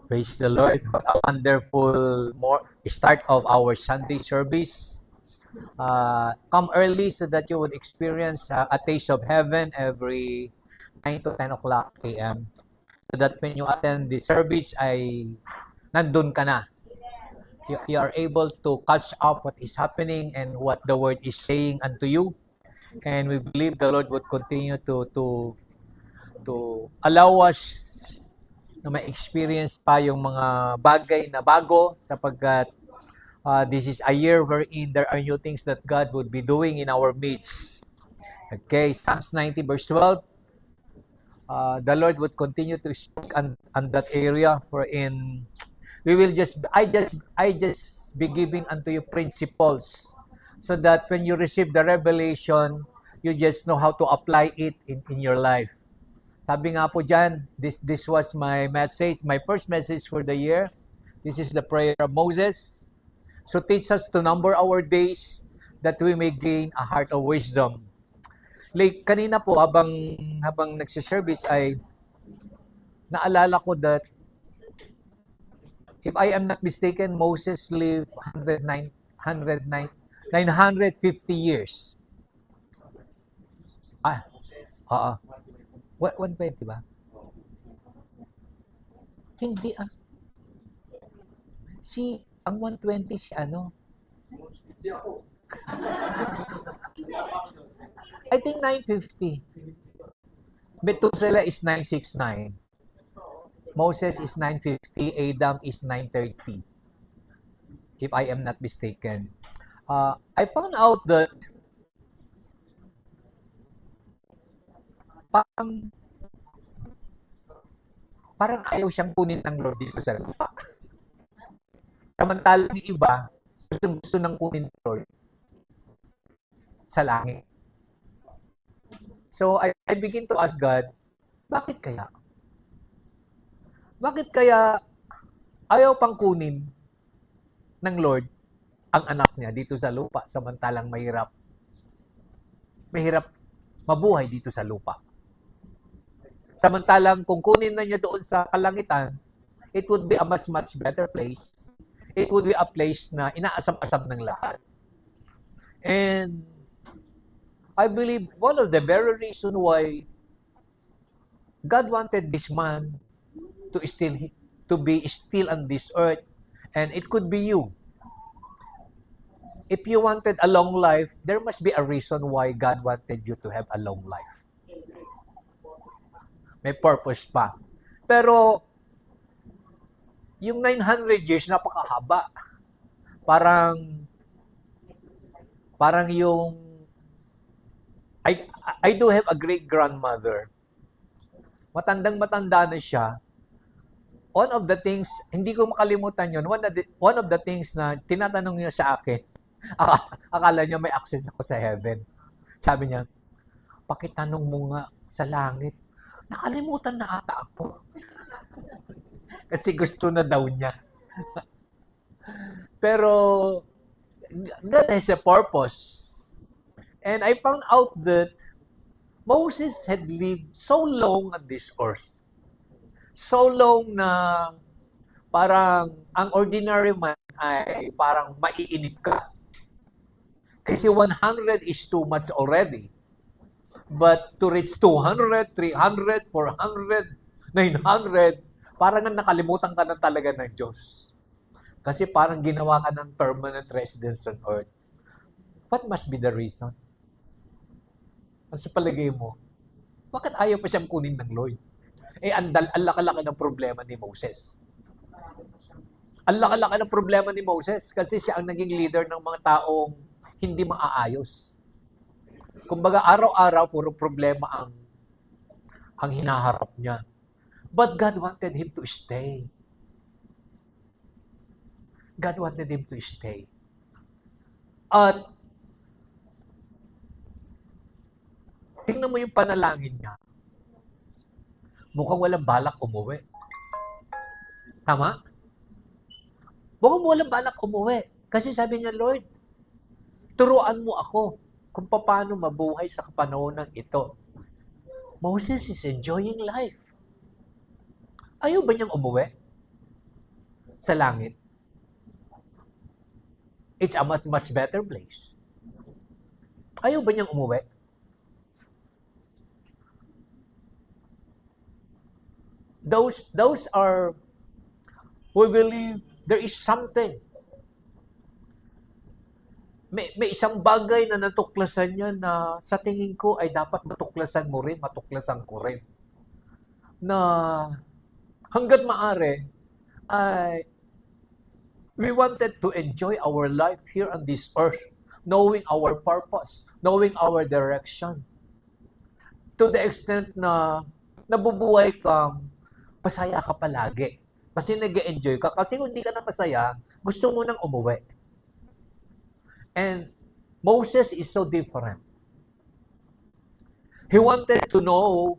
Praise the Lord. What a wonderful start of our Sunday service. Come early so that you would experience a taste of heaven every 9 to 10 o'clock a.m. So that when you attend the service ay nandun ka na. You are able to catch up what is happening and what the word is saying unto you. And we believe the Lord would continue to allow us na ma-experience pa yung mga bagay na bago sapagkat this is a year wherein there are new things that God would be doing in our midst. Okay, Psalms 90 verse 12. The Lord would continue to speak on that area wherein we will I just be giving unto you principles so that when you receive the revelation, you just know how to apply it in your life. Sabi nga po dyan, this was my message, my first message for the year. This is the prayer of Moses. So teach us to number our days that we may gain a heart of wisdom. Like kanina po habang nagsiservice ay naalala ko that if I am not mistaken, Moses lived 950 years. Oo. 120 ba? Hindi ang 120 si ano? I think 950. Methuselah is 969. Moses is 950. Adam is 930. If I am not mistaken. I found out that parang ayaw siyang kunin ng Lord dito sa lupa. Samantalang yung iba, gusto nang kunin ng Lord sa langit. So, I begin to ask God, bakit kaya? Bakit kaya ayaw pang kunin ng Lord ang anak niya dito sa lupa samantalang mahirap mabuhay dito sa lupa? Samantalang kung kunin na niya doon sa kalangitan, it would be a much better place. It would be a place na inaasam-asam ng lahat. And I believe one of the very reason why God wanted this man to be still on this earth, and it could be you. If you wanted a long life, there must be a reason why God wanted you to have a long life. May purpose pa. Pero, yung 900 years, napakahaba. Parang yung, I do have a great-grandmother. Matandang-matanda na siya. One of the things, hindi ko makalimutan yun, one of the things na tinatanong niya sa akin, akala niya may access ako sa heaven. Sabi niya, pakitanong mo nga sa langit. Nakalimutan na ata ako. Kasi gusto na daw niya. Pero, that has a purpose. And I found out that Moses had lived so long on this earth. So long na parang ang ordinary man ay parang maiinip ka. Kasi 100 is too much already. But to reach 200, 300, 400, 900, parang nakalimutan ka na talaga ng Diyos. Kasi parang ginawa ka ng permanent residence on earth. What must be the reason? Ano sa palagay mo? Bakit ayaw pa siyang kunin ng Lord? Ang laki-laki ng problema ni Moses. Ang laki-laki ng problema ni Moses kasi siya ang naging leader ng mga taong hindi maaayos. Kumbaga, araw-araw, puro problema ang hinaharap niya. But God wanted him to stay. God wanted him to stay. At tingnan mo yung panalangin niya. Mukhang walang balak umuwi. Tama? Mukhang walang balak umuwi. Kasi sabi niya, Lord, turuan mo ako kung paano mabuhay sa kapanahonan ito. Moses is enjoying life. Ayaw ba niyang umuwi? sa langit. It's a much, much better place. Ayaw ba niyang umuwi? Those are, we believe there is something. May isang bagay na natuklasan niya na sa tingin ko ay dapat matuklasan mo rin, matuklasan ko rin. Na hanggat maaari ay we wanted to enjoy our life here on this earth, knowing our purpose, knowing our direction. To the extent na nabubuhay kang pasaya ka palagi. Kasi nag-enjoy ka. Kasi kung hindi ka na masaya, gusto mo nang umuwi. And Moses is so different. He wanted to know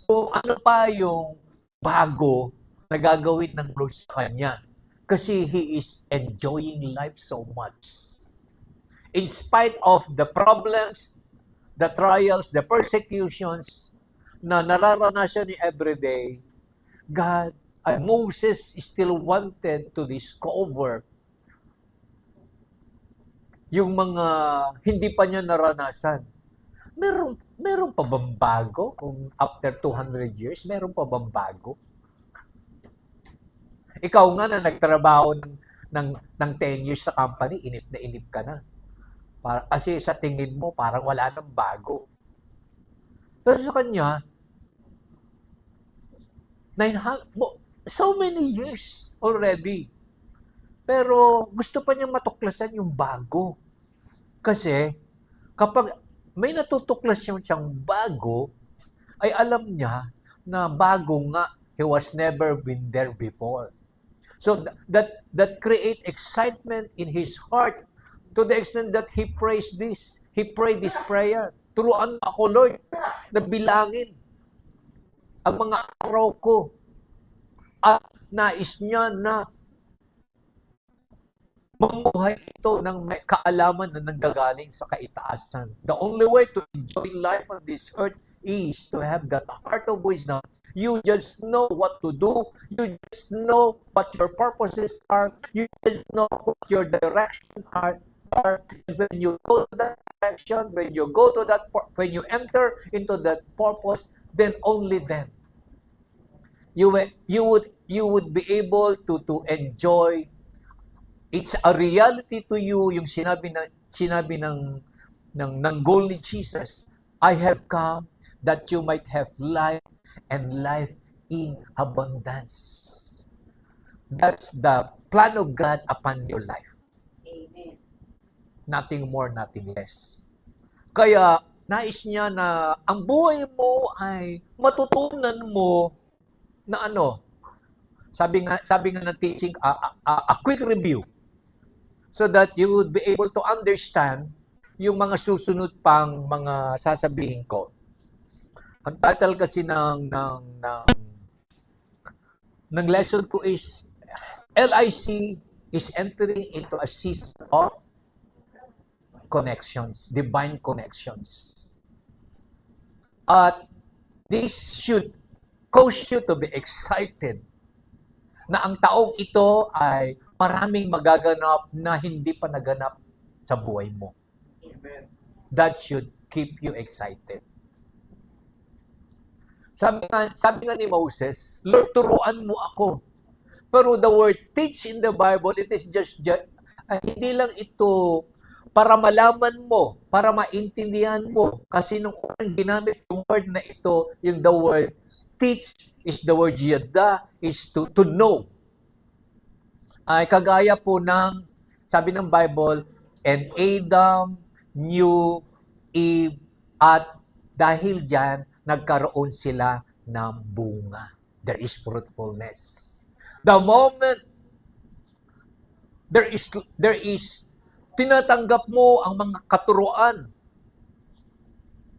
kung ano pa yung bago na gagawin ng Lord sa kanya. Kasi he is enjoying life so much. In spite of the problems, the trials, the persecutions na nararanasan ni everyday, God, Moses still wanted to discover yung mga hindi pa niya naranasan. Meron pa bang bago? Kung after 200 years, meron pa bang bago? Ikaw nga na nagtrabaho ng 10 years sa company, inip na inip ka na. Kasi sa tingin mo, parang wala nang bago. Pero sa kanya, so many years already. Pero gusto pa niya matuklasan yung bago. Kasi kapag may natutuklas siyang bago, ay alam niya na bago nga, he was never been there before. So that create excitement in his heart to the extent that he prays this. He prayed this prayer. Turuan mo ako, Lord, na bilangin ang mga araw ko. At nais niya na mamuhay ito ng may kaalaman na nanggagaling sa kaitaasan. The only way to enjoy life on this earth is to have that heart of wisdom. You just know what to do. You just know what your purposes are. You just know what your direction are. And when you go to that direction, when you enter into that purpose, then only then you would be able to enjoy. It's a reality to you yung sinabi ng goal ni Jesus. I have come that you might have life and life in abundance. That's the plan of God upon your life. Amen. Nothing more, nothing less. Kaya nais niya na ang buhay mo ay matutunan mo na ano. Sabi nga ng teaching, a quick review. So that you would be able to understand yung mga susunod pang mga sasabihin ko. Ang title kasi ng lesson ko is LIC is entering into a season of connections, divine connections. At this should cause you to be excited na ang taong ito ay maraming magaganap na hindi pa naganap sa buhay mo. Amen. That should keep you excited. Sabi nga ni Moses, Lord, turuan mo ako. Pero the word teach in the Bible, it is just hindi lang ito para malaman mo, para maintindihan mo. Kasi nung unang ginamit yung word na ito, yung the word teach is the word yada, is to know. Ay kagaya po ng, sabi ng Bible, and Adam knew Eve, at dahil dyan, nagkaroon sila ng bunga. There is fruitfulness. The moment there is tinatanggap mo ang mga katuruan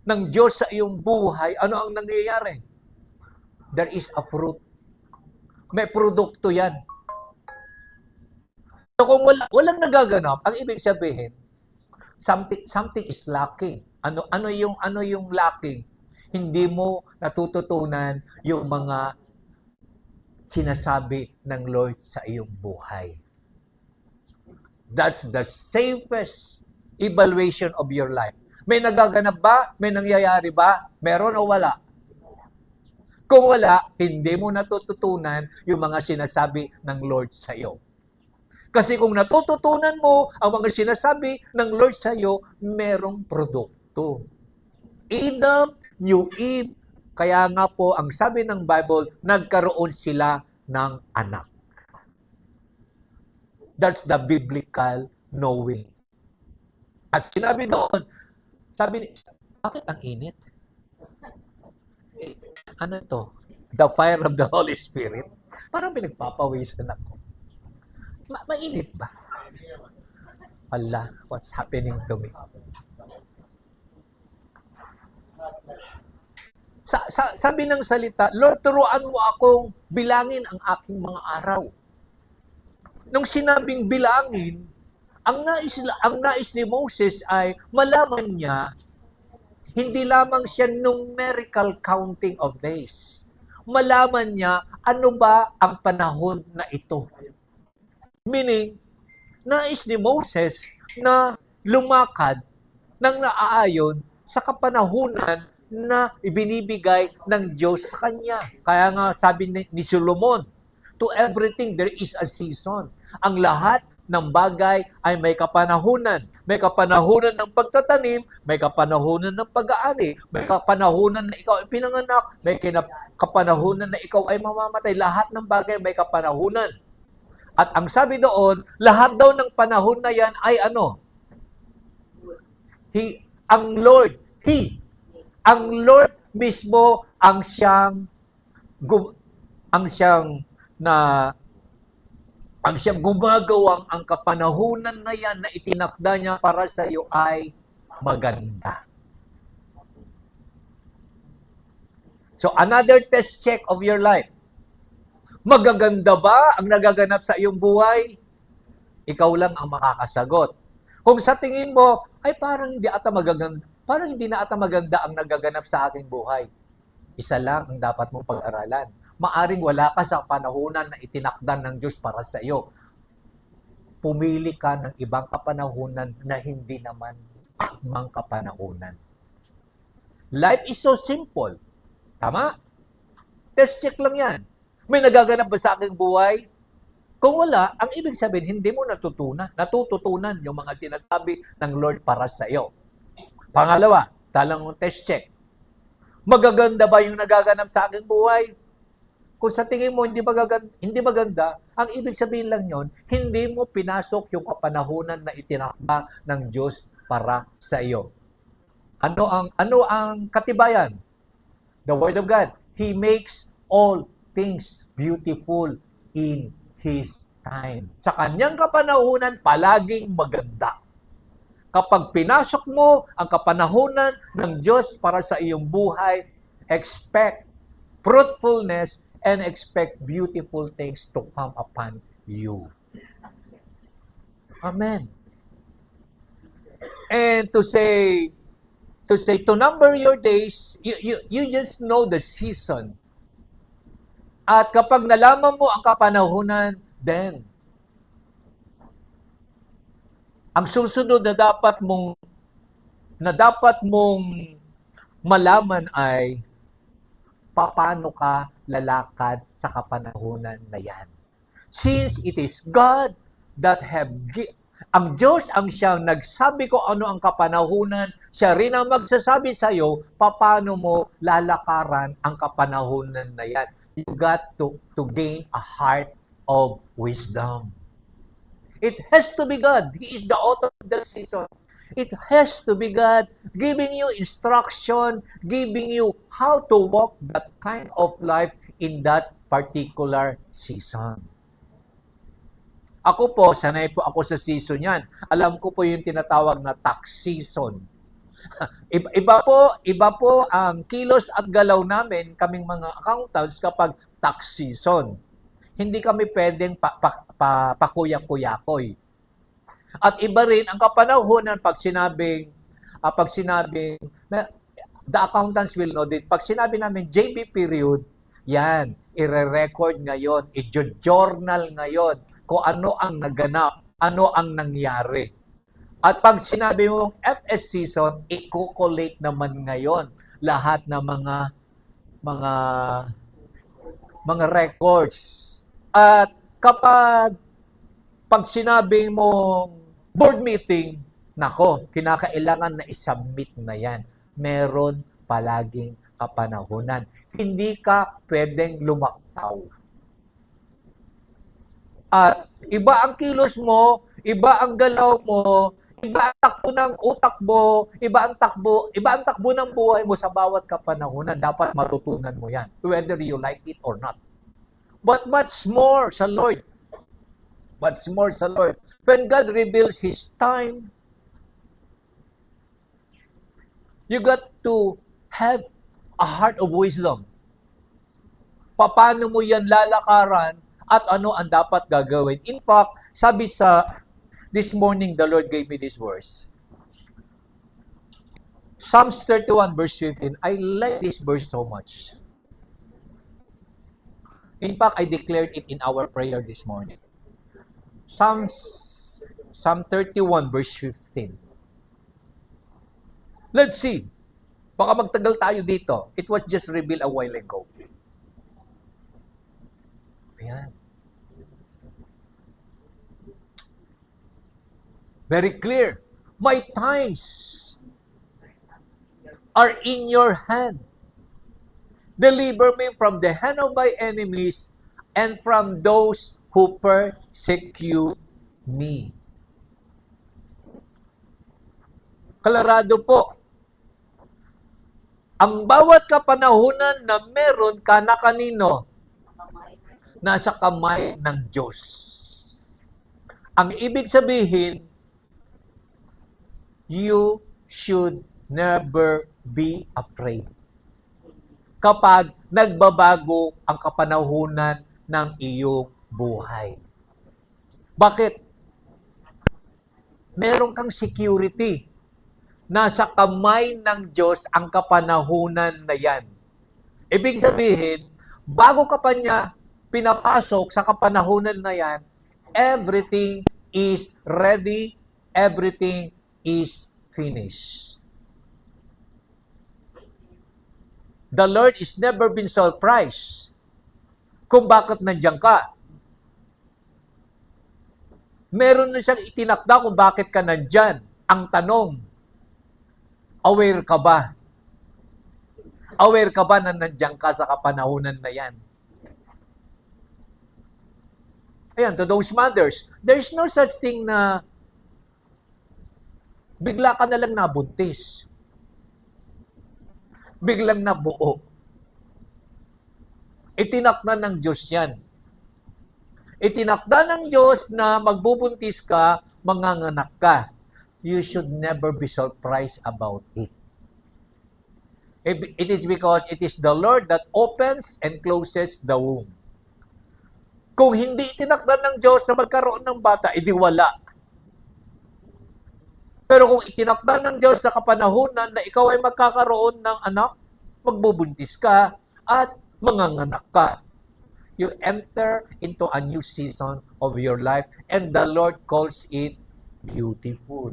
ng Diyos sa iyong buhay, ano ang nangyayari? There is a fruit. May produkto yan. So kung walang nagaganap, ang ibig sabihin, something is lacking. Ano yung lacking? Hindi mo natututunan yung mga sinasabi ng Lord sa iyong buhay. That's the safest evaluation of your life. May nagaganap ba? May nangyayari ba? Meron o wala? Kung wala, hindi mo natututunan yung mga sinasabi ng Lord sa iyo. Kasi kung natututunan mo ang mga sinasabi ng Lord sa iyo, merong produkto. Adam knew Eve, kaya nga po ang sabi ng Bible, nagkaroon sila ng anak. That's the biblical knowing. At sinabi doon, sabi ni, bakit ang init? Ano to? The fire of the Holy Spirit? Parang pinagpapawisan ako. Mainit ba? Allah, what's happening to me? Sabi ng salita, Lord, turuan mo akong bilangin ang aking mga araw. Nung sinabing bilangin, ang nais ni Moses ay malaman niya, hindi lamang siya numerical counting of days. Malaman niya, ano ba ang panahon na ito? Meaning, nais ni Moses na lumakad ng naaayon sa kapanahunan na ibinibigay ng Diyos sa kanya. Kaya nga sabi ni Solomon, to everything there is a season. Ang lahat ng bagay ay may kapanahunan. May kapanahunan ng pagtatanim, may kapanahunan ng pag-aani, may kapanahunan na ikaw ay pinanganak, may kapanahunan na ikaw ay mamamatay. Lahat ng bagay may kapanahunan. At ang sabi doon, lahat daw ng panahon na yan ay ano? Ang Lord mismo ang siyang gumagawang ang kapanahunan na yan na itinakda niya para sa iyo ay maganda. So another test check of your life. Magaganda ba ang nagaganap sa iyong buhay? Ikaw lang ang makakasagot. Kung sa tingin mo, ay parang hindi na ata maganda ang nagaganap sa aking buhay. Isa lang ang dapat mong pag-aralan. Maaring wala ka sa panahunan na itinakdan ng Diyos para sa iyo. Pumili ka ng ibang kapanahunan na hindi naman akmang kapanahunan. Life is so simple. Tama? Test check lang yan. May nagaganap ba sa aking buhay? Kung wala, ang ibig sabihin, hindi mo natututunan yung mga sinasabi ng Lord para sa iyo. Pangalawa, talang test check. Magaganda ba yung nagaganap sa aking buhay? Kung sa tingin mo hindi maganda, ang ibig sabihin lang yon, hindi mo pinasok yung kapanahunan na itinakda ng Diyos para sa iyo. Ano ang katibayan? The Word of God. He makes all things beautiful in His time. Sa kanyang kapanahunan, palaging maganda. Kapag pinasok mo ang kapanahunan ng Diyos para sa iyong buhay, expect fruitfulness and expect beautiful things to come upon you. Amen. And to number your days, you just know the season. At kapag nalaman mo ang kapanahunan, then ang susunod na dapat mong malaman ay paano ka lalakad sa kapanahunan na yan. Since it is God that ang Diyos ang siyang nagsabi ko ano ang kapanahunan, siya rin ang magsasabi sa iyo paano mo lalakaran ang kapanahunan na yan. You got to gain a heart of wisdom. It has to be God. He is the author of that season. It has to be God giving you instruction, giving you how to walk that kind of life in that particular season. Ako po, sanay po ako sa season yan. Alam ko po yung tinatawag na tax season. Iba po ang kilos at galaw namin, kaming mga accountants, kapag tax season. Hindi kami pwedeng pakuyak-kuyakoy. At iba rin ang kapanahunan pag sinabing the accountants will know that pag sinabi namin JB period, Yan, ire-record ngayon, i-journal ngayon kung ano ang naganap, ano ang nangyari. At pag sinabi mong FS season, i-collate naman ngayon lahat ng mga mga records. At pag sinabing mong board meeting, nako, kinakailangan na isubmit na yan. Meron palaging kapanahunan. Hindi ka pwedeng lumaktaw. At iba ang kilos mo, iba ang galaw mo, iba ang takbo ng utak mo, iba ang takbo ng buhay mo sa bawat kapanahunan. Dapat matutunan mo yan, whether you like it or not. But much more sa Lord. Much more sa Lord. When God reveals His time, you got to have a heart of wisdom. Paano mo yan lalakaran at ano ang dapat gagawin. In fact, sabi this morning, the Lord gave me this verse. Psalms 31 verse 15. I like this verse so much. In fact, I declared it in our prayer this morning. Psalm 31 verse 15. Let's see. Baka magtagal tayo dito. It was just revealed a while ago. Ayan. Very clear. My times are in your hand. Deliver me from the hand of my enemies and from those who persecute me. Kalarado po. Ang bawat kapanahunan na meron ka na kanino, nasa kamay ng Diyos. Ang ibig sabihin, you should never be afraid. Kapag nagbabago ang kapanahunan ng iyong buhay. Bakit? Meron kang security. Nasa kamay ng Diyos ang kapanahunan na yan. Ibig sabihin, bago ka pa niya pinapasok sa kapanahunan na yan, everything is ready, everything is finished. The Lord is never been surprised kung bakit nandiyan ka. Meron na siyang itinakda kung bakit ka nandyan. Ang tanong, aware ka ba? Aware ka ba na nandiyan ka sa kapanahunan na yan? Ayan, to those mothers, there's no such thing na bigla ka na lang nabuntis. Biglang nabuo. Itinakda ng Diyos yan. Itinakda ng Diyos na magbubuntis ka, manganganak ka. You should never be surprised about it. It is because it is the Lord that opens and closes the womb. Kung hindi itinakda ng Diyos na magkaroon ng bata, edi wala. Pero kung itinakda ng Diyos sa kapanahunan na ikaw ay magkakaroon ng anak, magbubuntis ka at manganganak ka. You enter into a new season of your life and the Lord calls it beautiful.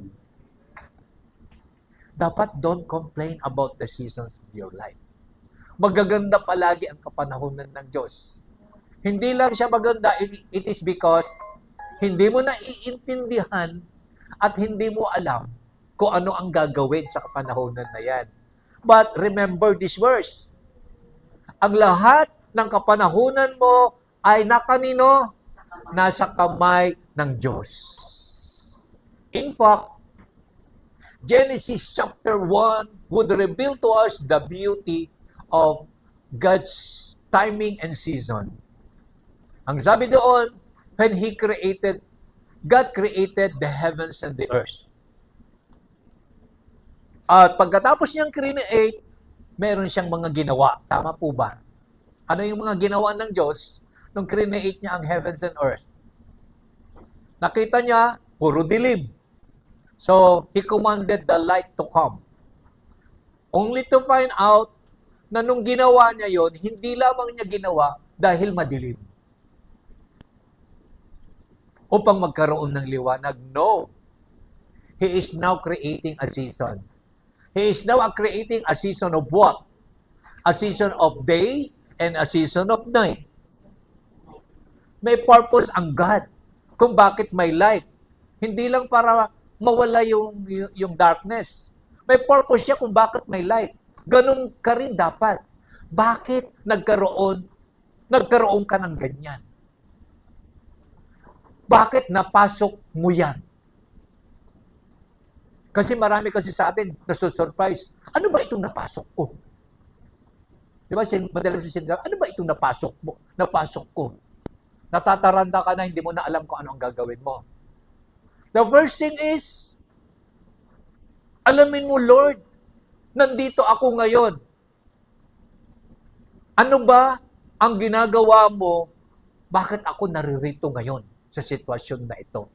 Dapat don't complain about the seasons of your life. Magaganda palagi ang kapanahunan ng Diyos. Hindi lang siya maganda, it is because hindi mo naiintindihan at hindi mo alam kung ano ang gagawin sa kapanahunan na yan. But remember this verse. Ang lahat ng kapanahunan mo ay nakanino? Nasa kamay ng Diyos. In fact, Genesis chapter 1 would reveal to us the beauty of God's timing and season. Ang sabi doon, when God created the heavens and the earth. At pagkatapos niyang create, meron siyang mga ginawa. Tama po ba? Ano yung mga ginawa ng Diyos nung create niya ang heavens and earth? Nakita niya, puro dilim. So, He commanded the light to come. Only to find out na nung ginawa niya yon, hindi lamang niya ginawa dahil madilim. Upang magkaroon ng liwanag. No. He is now creating a season. He is now creating a season of what? A season of day and a season of night. May purpose ang God kung bakit may light. Hindi lang para mawala yung darkness. May purpose siya kung bakit may light. Ganun ka rin dapat. Bakit nagkaroon ka ng ganyan? Bakit napasok mo yan? Kasi marami kasi sa atin nasusurprise. Ano ba itong napasok ko? Di ba, madalas sinasabi, ano ba itong napasok ko? Natataranta ka na, hindi mo na alam kung ano ang gagawin mo. The first thing is, alamin mo, Lord, nandito ako ngayon. Ano ba ang ginagawa mo? Bakit ako naririto ngayon sa sitwasyon na ito?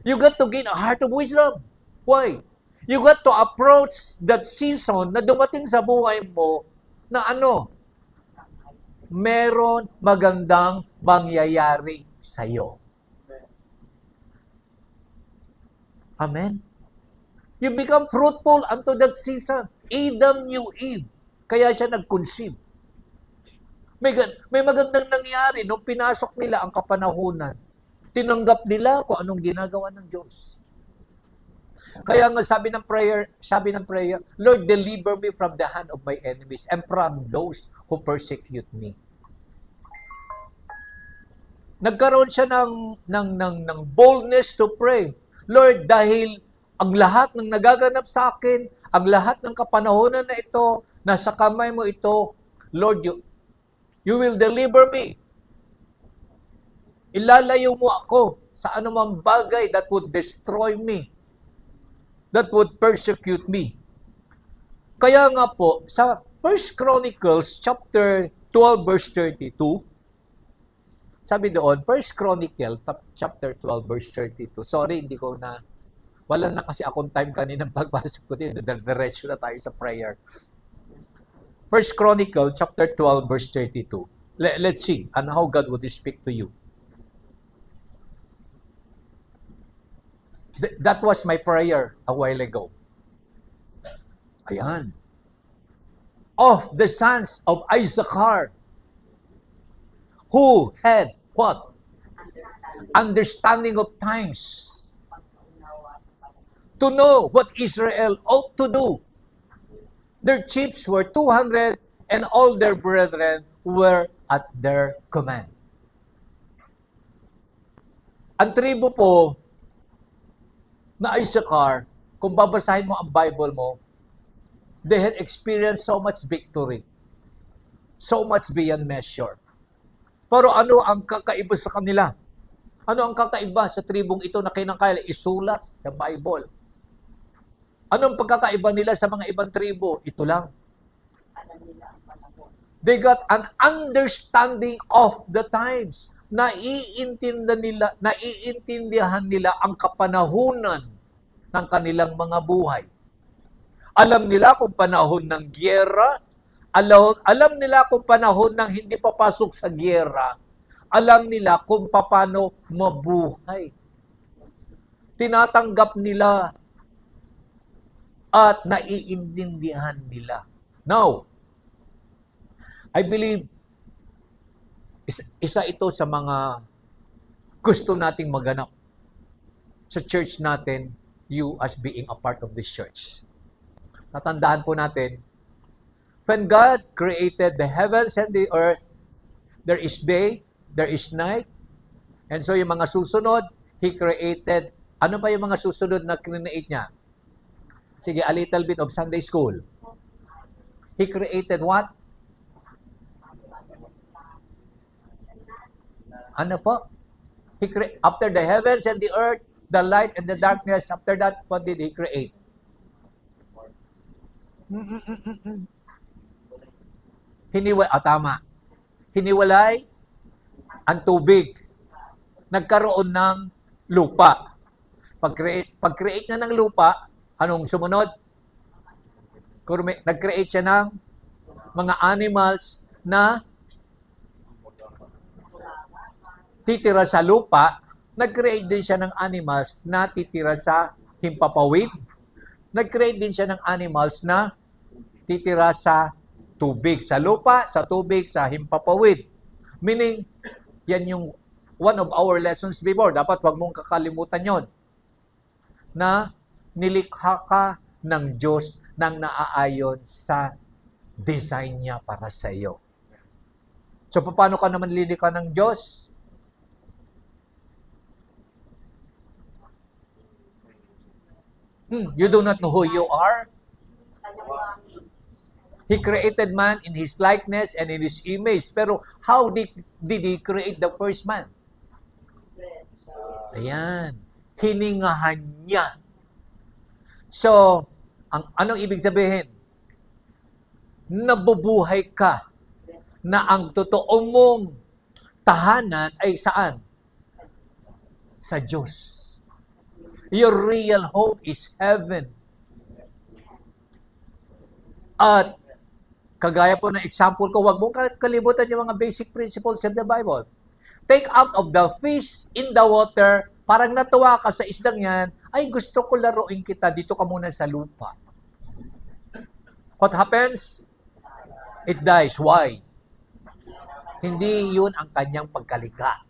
You got to gain a heart of wisdom. Why? You got to approach that season na dumating sa buhay mo na ano? Meron magandang mangyayari sa iyo. Amen? You become fruitful unto that season. Adam knew Eve. Kaya siya nag-conceive. May magandang nangyari nung pinasok nila ang kapanahunan. Tinanggap nila kung anong ginagawa ng Diyos. Kaya nga sabi ng prayer, Lord, deliver me from the hand of my enemies and from those who persecute me. Nagkaroon siya ng boldness to pray. Lord, dahil ang lahat ng nagaganap sa akin, ang lahat ng kapanahonan na ito, nasa kamay mo ito, Lord, you will deliver me. Ilalayo mo ako sa anumang bagay that would destroy me, that would persecute me. Kaya nga po, sa 1 Chronicles chapter 12 verse 32, sabi doon, 1 Chronicle chapter 12 verse 32. Sorry, wala na kasi akong time kaninang pagbasa ko dito. Diretso na tayo sa prayer. 1 Chronicle chapter 12 verse 32. Let's see and how God would speak to you. That was my prayer a while ago. Ayan. Of the sons of Issachar, who had what? Understanding of times. To know what Israel ought to do. Their chiefs were 200, and all their brethren were at their command. Ang tribo po na Issachar, kung babasahin mo ang Bible mo, they had experienced so much victory. So much beyond measure. Pero ano ang kakaiba sa kanila? Ano ang kakaiba sa tribong ito na kinakaya isulat sa Bible? Anong pagkakaiba nila sa mga ibang tribo? Ito lang. They got an understanding of the times. Naiintindihan nila ang kapanahunan ng kanilang mga buhay. Alam nila kung panahon ng gyera, alam nila kung panahon ng hindi papasok sa gyera, alam nila kung paano mabuhay. Tinatanggap nila at naiintindihan nila. Now, I believe isa ito sa mga gusto nating maganap sa church natin, you as being a part of this church. Tatandaan po natin, when God created the heavens and the earth, there is day, there is night, and so yung mga susunod, He created, ano pa yung mga susunod na create niya? Sige, a little bit of Sunday school. He created what? Ano po? After the heavens and the earth, the light and the darkness, after that, what did He create? Tama. Hiniwalay ang tubig. Nagkaroon ng lupa. Pag-create na ng lupa, anong sumunod? Nag-create siya ng mga animals na titira sa lupa, nag-create din siya ng animals na titira sa himpapawid. Nag-create din siya ng animals na titira sa tubig, sa lupa, sa tubig, sa himpapawid. Meaning, yan yung one of our lessons before. Dapat wag mong kakalimutan yon na nilikha ka ng Diyos nang naaayon sa design niya para sa iyo. So, paano ka naman lilikha ng Diyos? You do not know who you are? He created man in His likeness and in His image. Pero how did He create the first man? Ayan. Hiningahan niya. So, anong ibig sabihin? Nabubuhay ka na ang totoo mong tahanan ay saan? Sa Diyos. Your real home is heaven. At kagaya po ng example ko, wag mong kalimutan yung mga basic principles in the Bible. Take out of the fish in the water, parang natuwa ka sa isdang yan, ay gusto ko laruin kita, dito ka muna sa lupa. What happens? It dies. Why? Hindi yun ang kanyang pagkalikha.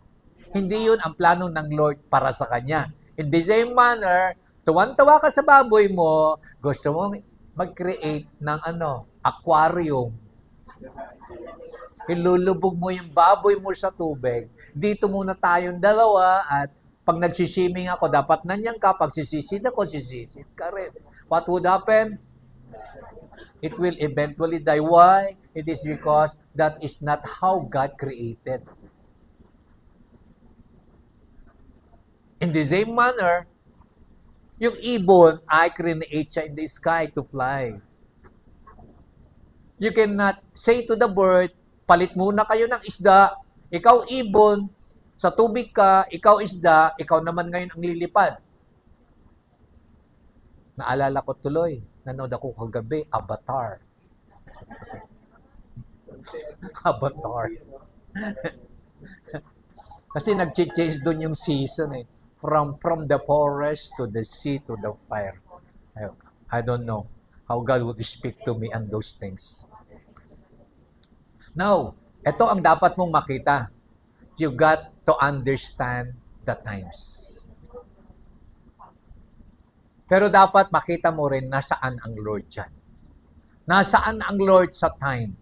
Hindi yun ang plano ng Lord para sa kanya. In the same manner, tuwan-tawa ka sa baboy mo, gusto mo mag-create ng aquarium. Ilulubog mo yung baboy mo sa tubig. Dito muna tayong dalawa at pag nagsiswimming ako, dapat nanyan ka. Pag sisisid ako, sisisid ka rin. What would happen? It will eventually die. Why? It is because that is not how God created. In the same manner, yung ibon ay create siya in the sky to fly. You cannot say to the bird, palit muna kayo ng isda, ikaw ibon, sa tubig ka, ikaw isda, ikaw naman ngayon ang lilipad. Naalala ko tuloy, nanood ako kagabi, Avatar. Avatar. Kasi nag-change doon yung season eh. From the forest to the sea to the fire. I don't know how God would speak to me on those things. Now, ito ang dapat mong makita. You got to understand the times. Pero dapat makita mo rin nasaan ang Lord dyan. Nasaan ang Lord sa time.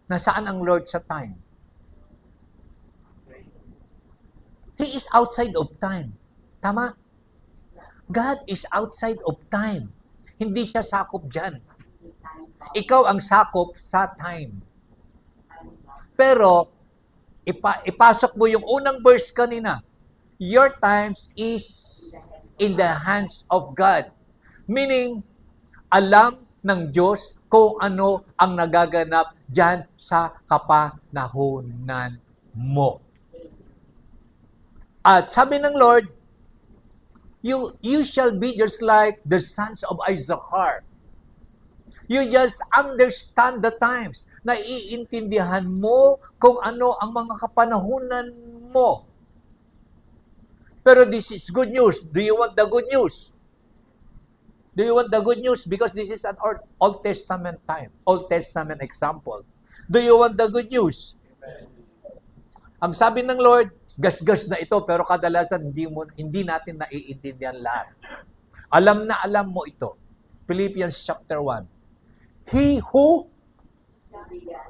Nasaan ang Lord sa time? He is outside of time. Tama? God is outside of time. Hindi siya sakop dyan. Ikaw ang sakop sa time. Pero, ipasok mo yung unang verse kanina. Your times is in the hands of God. Meaning, alam ng Diyos kung ano ang nagaganap dyan sa kapanahunan mo. At sabi ng Lord, you shall be just like the sons of Issachar. You just understand the times. Naiintindihan mo kung ano ang mga kapanahunan mo. Pero this is good news. Do you want the good news? Do you want the good news? Because this is an Old Testament time. Old Testament example. Do you want the good news? Ang sabi ng Lord, gasgas na ito, pero kadalasan hindi natin naiintindihan lahat. Alam na alam mo ito. Philippians chapter 1. He who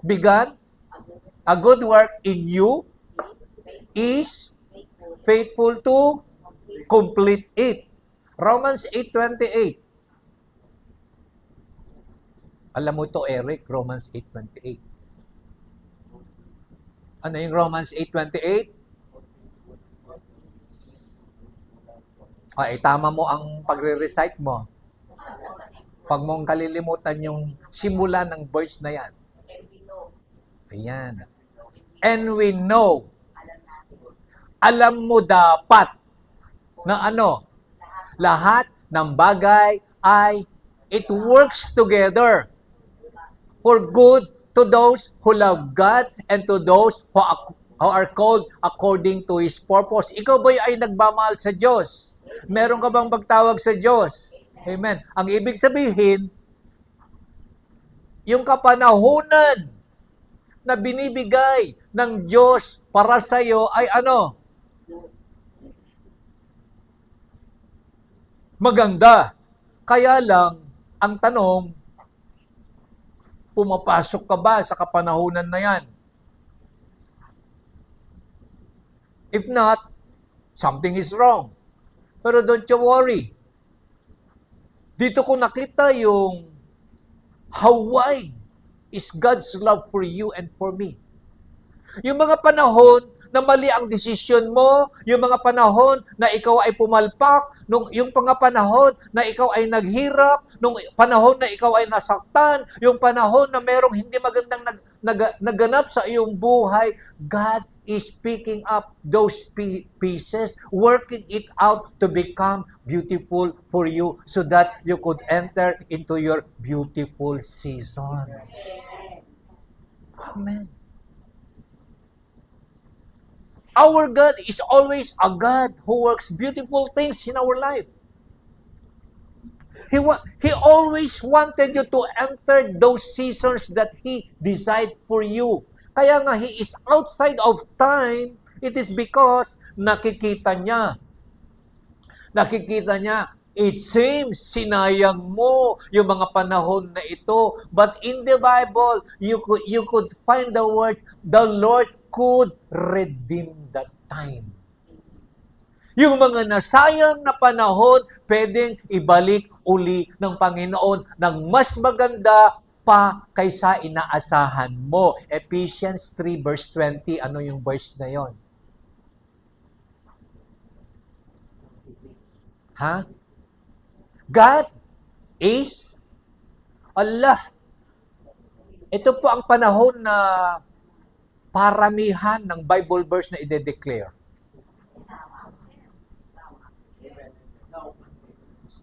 began a good work in you is faithful to complete it. Romans 8:28. Alam mo ito, Eric, Romans 8:28. Ano yung Romans 8:28? Ay, tama mo ang pagre-recite mo. Pag mong kalilimutan yung simula ng verse na yan. Ayan. And we know. Alam mo dapat na ano? Lahat ng bagay ay it works together for good to those who love God and to those who are called according to His purpose. Ikaw ba ay nagmamahal sa Diyos? Meron ka bang pagtawag sa Diyos? Amen. Ang ibig sabihin, yung kapanahunan na binibigay ng Diyos para sa iyo ay ano? Maganda. Kaya lang, ang tanong, pumapasok ka ba sa kapanahunan na yan? If not, something is wrong. Pero don't you worry. Dito ko nakita yung how wide is God's love for you and for me. Yung mga panahon na mali ang desisyon mo, yung mga panahon na ikaw ay pumalpak, yung mga panahon na ikaw ay naghirap, nung panahon na ikaw ay nasaktan, yung panahon na merong hindi magandang naganap sa iyong buhay, God is picking up those pieces, working it out to become beautiful for you so that you could enter into your beautiful season. Amen. Our God is always a God who works beautiful things in our life. He always wanted you to enter those seasons that He designed for you. Kaya nga, He is outside of time. It is because nakikita niya. Nakikita niya, it seems sinayang mo yung mga panahon na ito. But in the Bible, you could find the word, the Lord could redeem that time. Yung mga nasayang na panahon, pwedeng ibalik uli ng Panginoon ng mas maganda pa kaysa inaasahan mo. Ephesians 3 verse 20, ano yung verse na yon? Ha? God is Allah. Ito po ang panahon na paramihan ng Bible verse na ide-declare.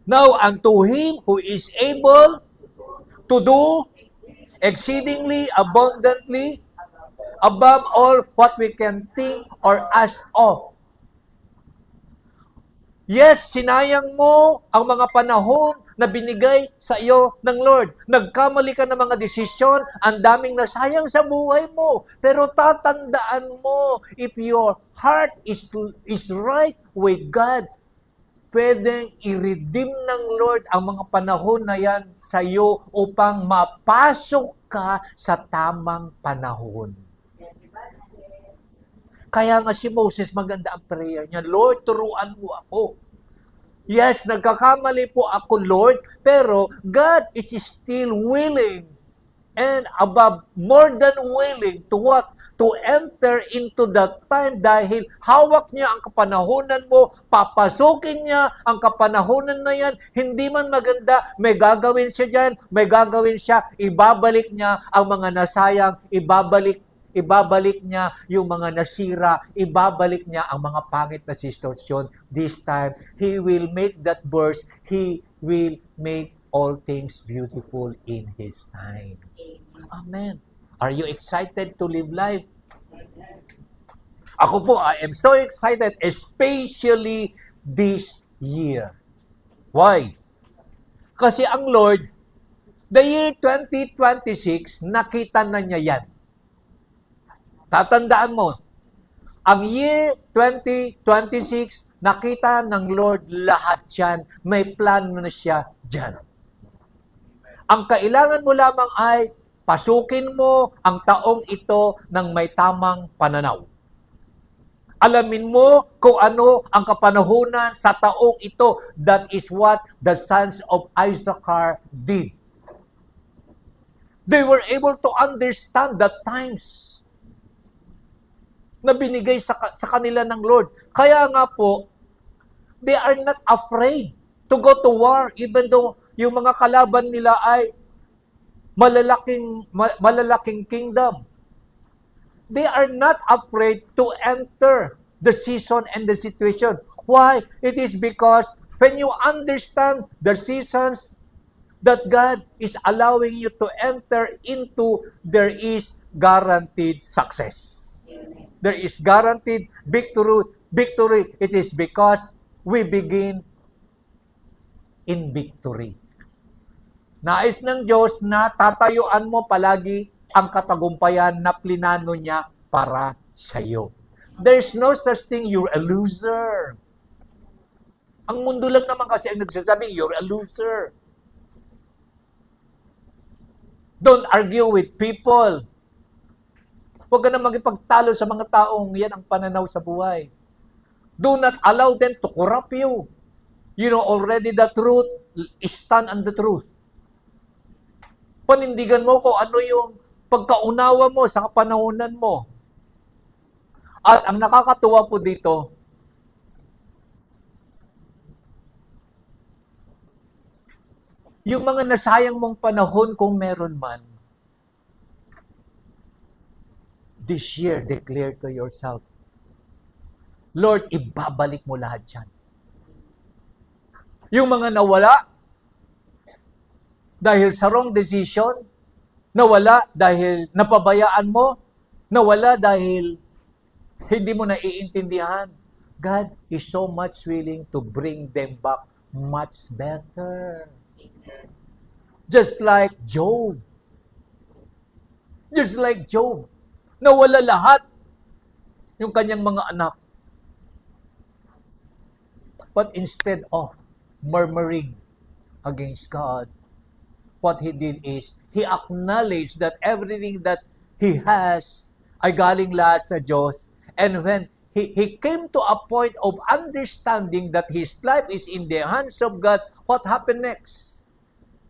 Now, unto Him who is able to do exceedingly abundantly above all what we can think or ask of. Yes, sinayang mo ang mga panahon na binigay sa iyo ng Lord. Nagkamali ka ng mga desisyon, ang daming nasayang sa buhay mo. Pero tatandaan mo, if your heart is right with God, pwedeng i-redeem ng Lord ang mga panahon na yan sa iyo upang mapasok ka sa tamang panahon. Kaya nga si Moses, maganda ang prayer niya, Lord, turuan mo ako. Yes, nagkakamali po ako, Lord, pero God is still willing and above, more than willing to what? To enter into that time dahil hawak niya ang kapanahunan mo, papasukin niya ang kapanahunan na yan, hindi man maganda, may gagawin siya dyan, may gagawin siya, ibabalik niya ang mga nasayang, ibabalik niya yung mga nasira, ibabalik niya ang mga pangit na sitwasyon. This time, He will make that verse, He will make all things beautiful in His time. Amen. Are you excited to live life? Ako po, I am so excited, especially this year. Why? Kasi ang Lord, the year 2026, nakita na niya yan. Tatandaan mo, ang year 2026, nakita ng Lord lahat yan. May plano na siya dyan. Ang kailangan mo lamang ay pasukin mo ang taong ito ng may tamang pananaw. Alamin mo kung ano ang kapanahunan sa taong ito. That is what the sons of Issachar did. They were able to understand the times na binigay sa kanila ng Lord. Kaya nga po, they are not afraid to go to war even though yung mga kalaban nila ay malalaking kingdom. They are not afraid to enter the season and the situation. Why? It is because When you understand the seasons that God is allowing you to enter into, there is guaranteed success. Amen. There is guaranteed victory. Victory. It is because we begin in victory. Nais ng Diyos na tatayuan mo palagi ang katagumpayan na plinano niya para sa iyo. There's no such thing, you're a loser. Ang mundo lang naman kasi ang nagsasabing, you're a loser. Don't argue with people. Huwag ka na magipagtalo sa mga taong yan ang pananaw sa buhay. Do not allow them to corrupt you. You know already the truth, stand on the truth. Panindigan mo kung ano yung pagkaunawa mo sa kapanahunan mo. At ang nakakatuwa po dito, yung mga nasayang mong panahon kung meron man, this year, declare to yourself, Lord, ibabalik mo lahat yan. Yung mga nawala, dahil sa wrong decision, nawala dahil napabayaan mo, nawala dahil hindi mo naiintindihan. God is so much willing to bring them back much better. Just like Job. Just like Job. Nawala lahat yung kanyang mga anak. But instead of murmuring against God, what he did is, he acknowledged that everything that he has ay galing lahat sa Diyos. And when he came to a point of understanding that his life is in the hands of God, what happened next?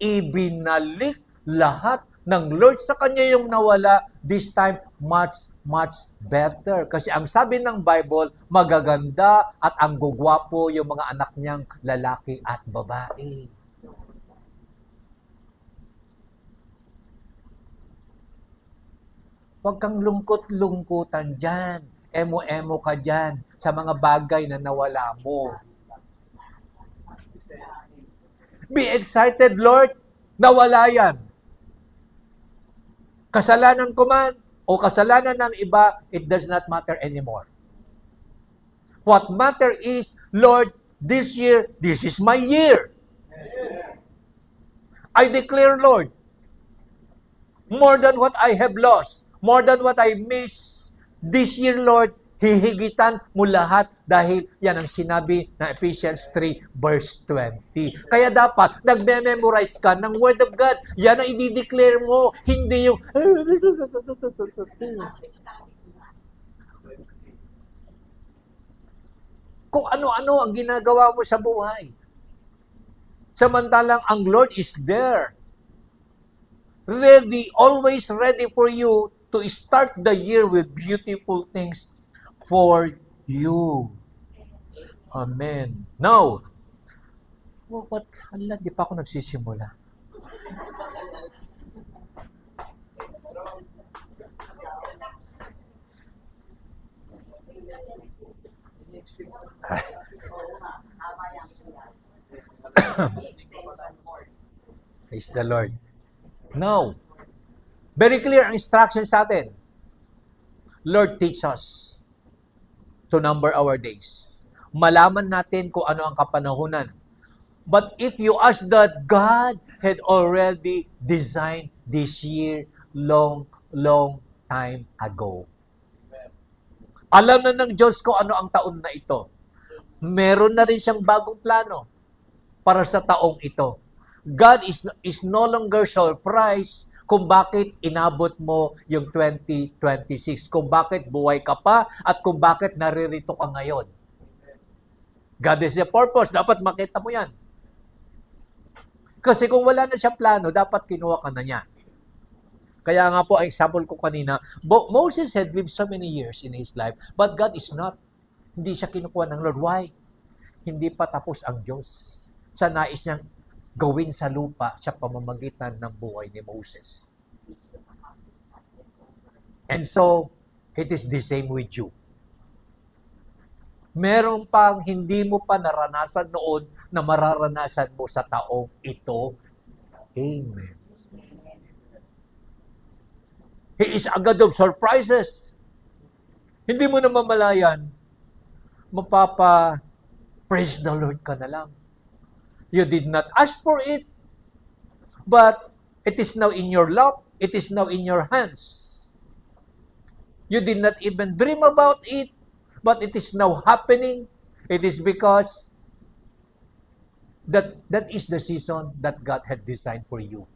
Ibinalik lahat ng Lord sa kanya yung nawala, this time much, much better. Kasi ang sabi ng Bible, magaganda at ang gugwapo yung mga anak niyang lalaki at babae. Huwag kang lungkot-lungkutan dyan. Emo-emo ka dyan sa mga bagay na nawala mo. Be excited, Lord. Nawala yan. Kasalanan ko man o kasalanan ng iba, it does not matter anymore. What matter is, Lord, this year, this is my year. I declare, Lord, more than what I have lost, more than what I miss, this year, Lord, hihigitan mo lahat dahil yan ang sinabi ng Ephesians 3 verse 20. Kaya dapat, nagme-memorize ka ng Word of God. Yan ang i-declare mo, hindi yung kung ano-ano ang ginagawa mo sa buhay. Samantalang ang Lord is there. Ready, always ready for you to start the year with beautiful things for you. Amen. Now, what? Hala, di pa ako nagsisimula. Praise the Lord. Now, very clear ang instruction sa atin. Lord, teach us to number our days. Malaman natin kung ano ang kapanahunan. But if you ask that, God had already designed this year long time ago. Alam na ng Diyos ko ano ang taon na ito. Meron na rin siyang bagong plano para sa taong ito. God is no longer surprised kung bakit inabot mo yung 2026, kung bakit buhay ka pa, at kung bakit naririto ka ngayon. God is the purpose. Dapat makita mo yan. Kasi kung wala na siyang plano, dapat kinuha ka na niya. Kaya nga po, ang example ko kanina, Moses had lived so many years in his life, but God is not. Hindi siya kinukuha ng Lord. Why? Hindi pa tapos ang Diyos sa nais niyang gawin sa lupa sa pamamagitan ng buhay ni Moses. And so, it is the same with you. Meron pang hindi mo pa naranasan noon na mararanasan mo sa taong ito. Amen. He is a God of surprises. Hindi mo na mamalayan, praise the Lord ka na lang. You did not ask for it, but it is now in your lap. It is now in your hands. You did not even dream about it, but it is now happening. It is because that is the season that God had designed for you.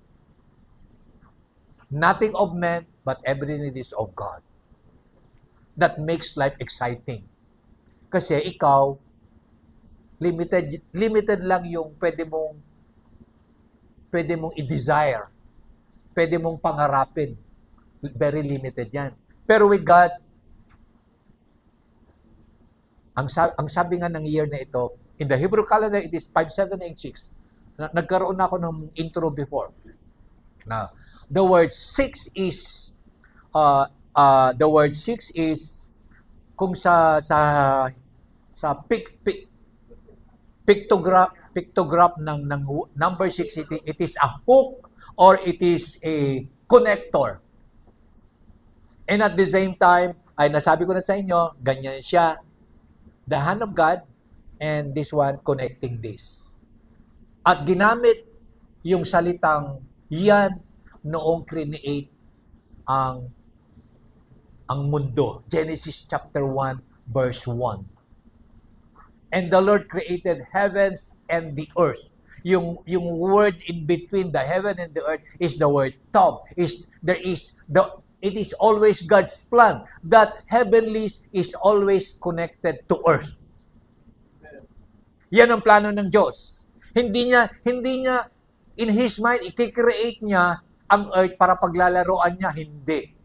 Nothing of man, but everything is of God. That makes life exciting. Kasi ikaw, limited lang yung pwede mong i-desire. Pwede mong pangarapin. Very limited yan. Pero with God, ang sabi nga ng year na ito, in the Hebrew calendar, it is 5786. Nagkaroon na ako ng intro before. Now, the word 6 is kung sa pictograph ng number 6, it is a hook or it is a connector. And at the same time, ay nasabi ko na sa inyo, ganyan siya. The hand of God and this one connecting this. At ginamit yung salitang yan noong create ang mundo. Genesis chapter 1 verse 1. And the Lord created heavens and the earth. Yung word in between the heaven and the earth is the word tov. It is always God's plan that heavenlies is always connected to earth. Yan ang plano ng Diyos. Hindi niya in His mind, i-create niya ang earth para paglalaroan niya. Hindi.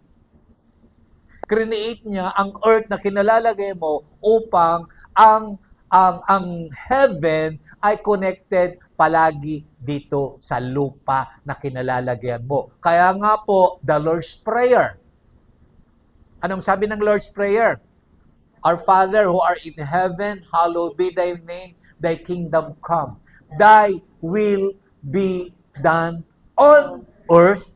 Create niya ang earth na kinalalagay mo upang ang heaven ay connected palagi dito sa lupa na kinalalagyan mo. Kaya nga po, the Lord's Prayer. Anong sabi ng Lord's Prayer? Our Father who art in heaven, hallowed be thy name, thy kingdom come. Thy will be done on earth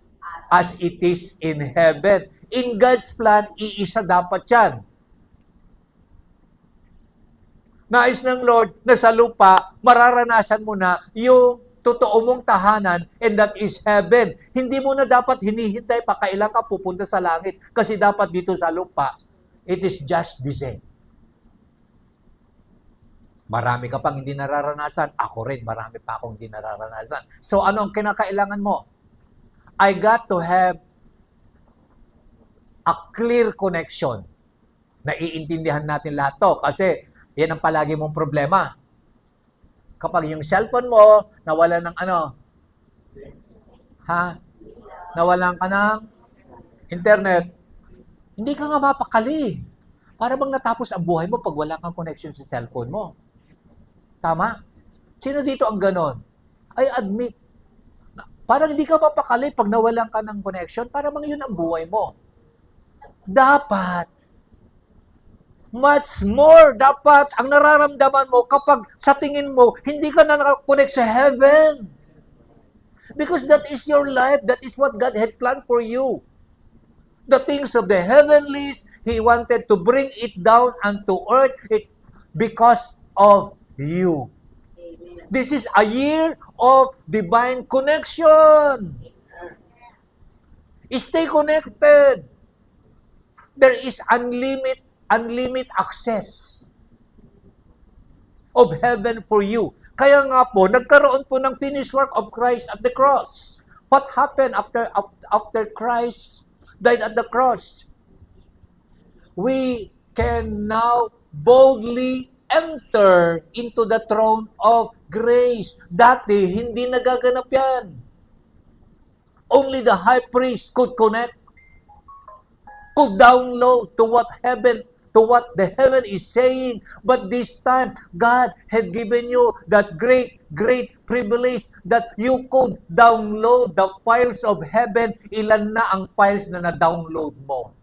as it is in heaven. In God's plan, iisa dapat yan. Nais ng Lord na sa lupa, mararanasan mo na yung totoo mong tahanan, and that is heaven. Hindi mo na dapat hinihintay pa kailan ka pupunta sa langit, kasi dapat dito sa lupa, it is just the same. Marami ka pang hindi nararanasan, ako rin, marami pa akong hindi nararanasan. So ano ang kinakailangan mo? I got to have a clear connection. Naiintindihan natin lahat to, kasi yan ang palagi mong problema. Kapag yung cellphone mo, nawalan ng nawalan ka ng internet, hindi ka nga mapakali. Para bang natapos ang buhay mo pag wala kang connection sa cellphone mo. Tama? Sino dito ang ganon? I admit. Parang hindi ka mapakali pag nawalan ka ng connection, para bang yun ang buhay mo. Dapat much more, dapat ang nararamdaman mo kapag sa tingin mo, hindi ka na nakakonect sa heaven. Because that is your life. That is what God had planned for you. The things of the heavenlies, He wanted to bring it down unto earth because of you. Amen. This is a year of divine connection. Stay connected. There is unlimited access of heaven for you. Kaya nga po, nagkaroon po ng finished work of Christ at the cross. What happened after Christ died at the cross? We can now boldly enter into the throne of grace. Dati, hindi nagaganap yan. Only the high priest could connect, could download to what the heaven is saying. But this time, God had given you that great privilege that you could download the files of heaven. Ilan na ang files na na-download mo?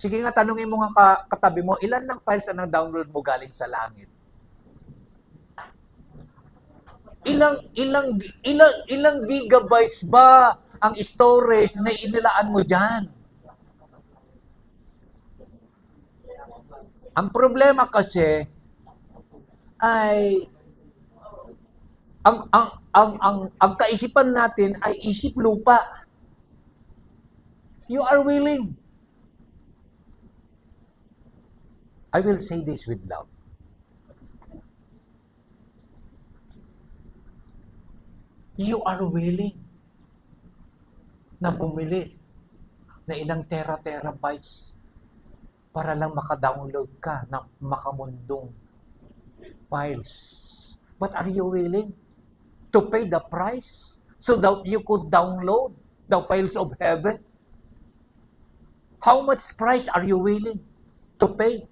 Sige nga, tanungin mo nga katabi mo, ilan ng files ang download mo galing sa langit? Ilang gigabytes ba ang storage na inilaan mo diyan? Ang problema kasi ay ang kaisipan natin ay isip lupa. You are willing. I will say this with love. You are willing na bumili na ilang terabytes para lang maka-download ka ng makamundong files. But are you willing to pay the price so that you could download the files of heaven? How much price are you willing to pay?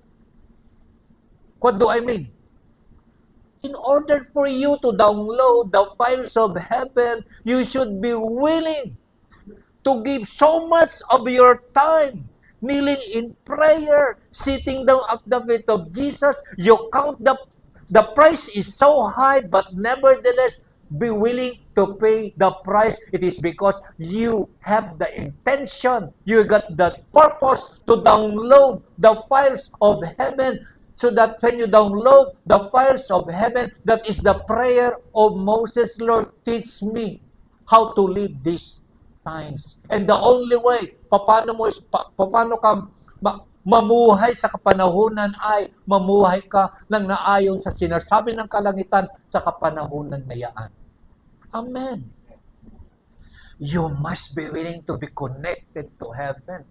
What do I mean? In order for you to download the files of heaven, you should be willing to give so much of your time, kneeling in prayer, sitting down at the feet of Jesus. You count the price is so high, but nevertheless, be willing to pay the price. It is because you have the intention, you got the purpose to download the files of heaven. So that when you download the files of heaven, that is the prayer of Moses, Lord, teach me how to live these times. And the only way, paano ka mamuhay sa kapanahunan ay mamuhay ka ng naayon sa sinasabi ng kalangitan sa kapanahunan na yaan. Amen. You must be willing to be connected to heaven.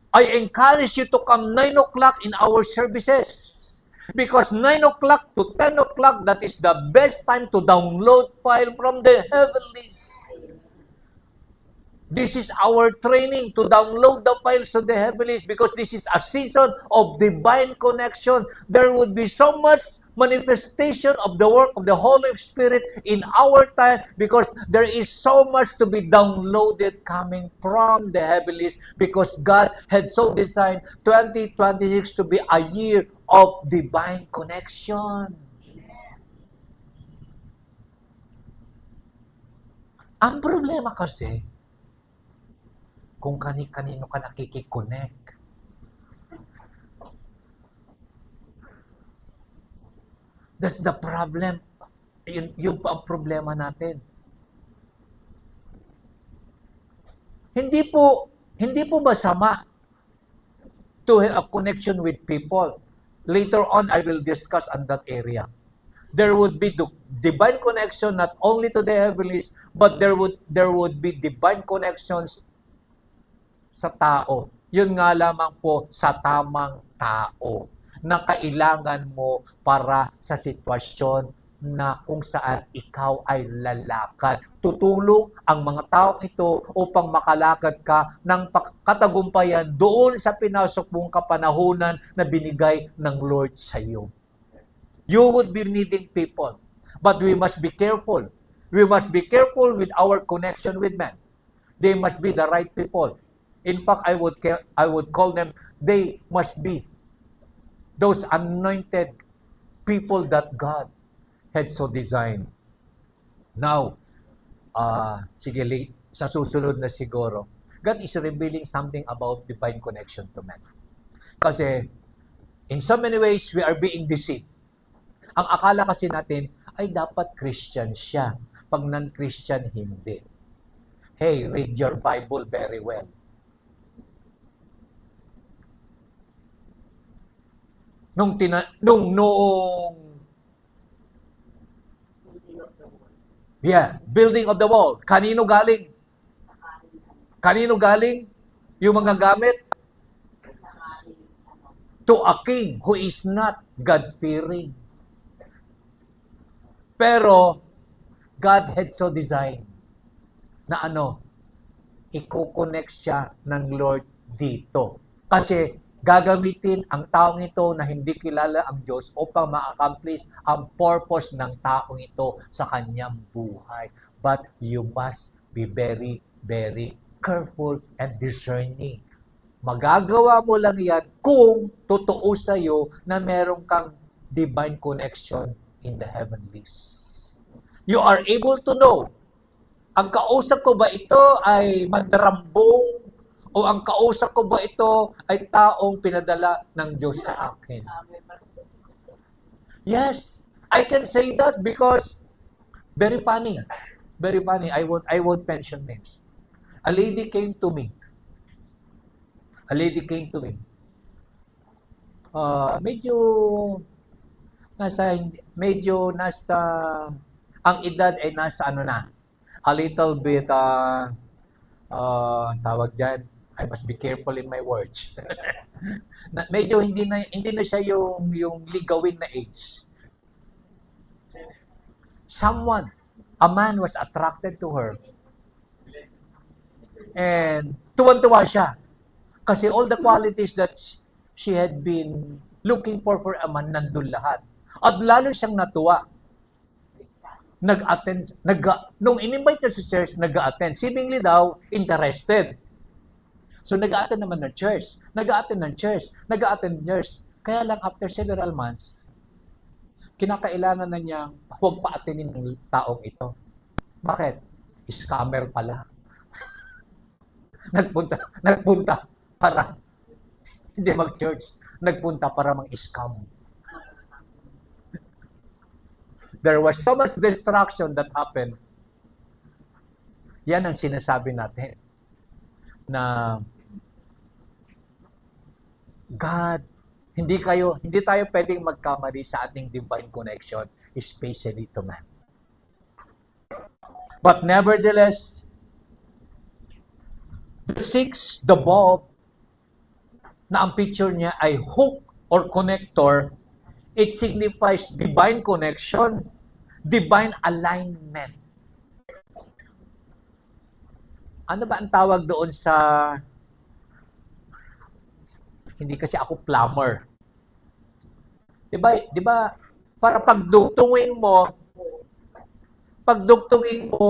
I encourage you to come 9 o'clock in our services. Because 9 o'clock to 10 o'clock, that is the best time to download file from the heavenlies. This is our training to download the files of the heavenlies because this is a season of divine connection. There would be so much manifestation of the work of the Holy Spirit in our time because there is so much to be downloaded coming from the heavenlies because God had so designed 2026 to be a year of divine connection. Ang problema kasi, kung kani-kanino ka nakikiconnect. That's the problem. Yun pa ang problema natin. Hindi po masama to have a connection with people. Later on, I will discuss on that area. There would be the divine connection not only to the heavenlies, but there would be divine connections sa tao. Yun nga lamang po sa tamang tao na kailangan mo para sa sitwasyon na kung saan ikaw ay lalakad. Tutulong ang mga tao ito upang makalakad ka ng katagumpayan doon sa pinasok mong kapanahunan na binigay ng Lord sa iyo. You would be needing people, but we must be careful. We must be careful with our connection with men. They must be the right people. In fact, I would call them, they must be those anointed people that God had so designed. Now, sige, sa susunod na siguro, God is revealing something about divine connection to men. Kasi, in so many ways, we are being deceived. Ang akala kasi natin, ay dapat Christian siya. Pag non-Christian, hindi. Hey, read your Bible very well. Building of the wall. Kanino galing? Kanino galing yung mga gamit? To a king who is not God-fearing. Pero, God had so designed na i-connect siya ng Lord dito. Kasi, gagamitin ang taong ito na hindi kilala ang Diyos upang ma-accomplish ang purpose ng taong ito sa kanyang buhay. But you must be very, very careful and discerning. Magagawa mo lang yan kung totoo sa'yo na meron kang divine connection in the heavenlies. You are able to know, ang kausap ko ba ito ay mandarambong o ang kausap ko ba ito ay taong pinadala ng Diyos sa akin? Yes, I can say that because very funny. Very funny. I won't mention names. A lady came to me. A lady came to me. Medyo nasa ang edad ay nasa ano na, a little bit tawag diyan, I must be careful in my words. Medyo hindi na siya yung ligawin na age. A man was attracted to her. And tuwan-tuwa siya. Kasi all the qualities that she had been looking for a man, nandun lahat. At lalo siyang natuwa. Nung in-invite niya sa church, nag-attend. Seemingly daw, interested. So nag-attend naman ng church. Nag-attend ng church. Kaya lang after several months, kinakailangan na niyang huwag pa-attendin ng taong ito. Bakit? Scammer pala. Nagpunta para hindi mag-church. Nagpunta para mang-scam. There was so much distraction that happened. Yan ang sinasabi natin. Na God, hindi tayo pwedeng magkamali sa ating divine connection, especially to man. But nevertheless, the bulb, na ang picture niya ay hook or connector, it signifies divine connection, divine alignment. Ano ba ang tawag doon sa, hindi kasi ako plumber. Diba, para pagdugtungin mo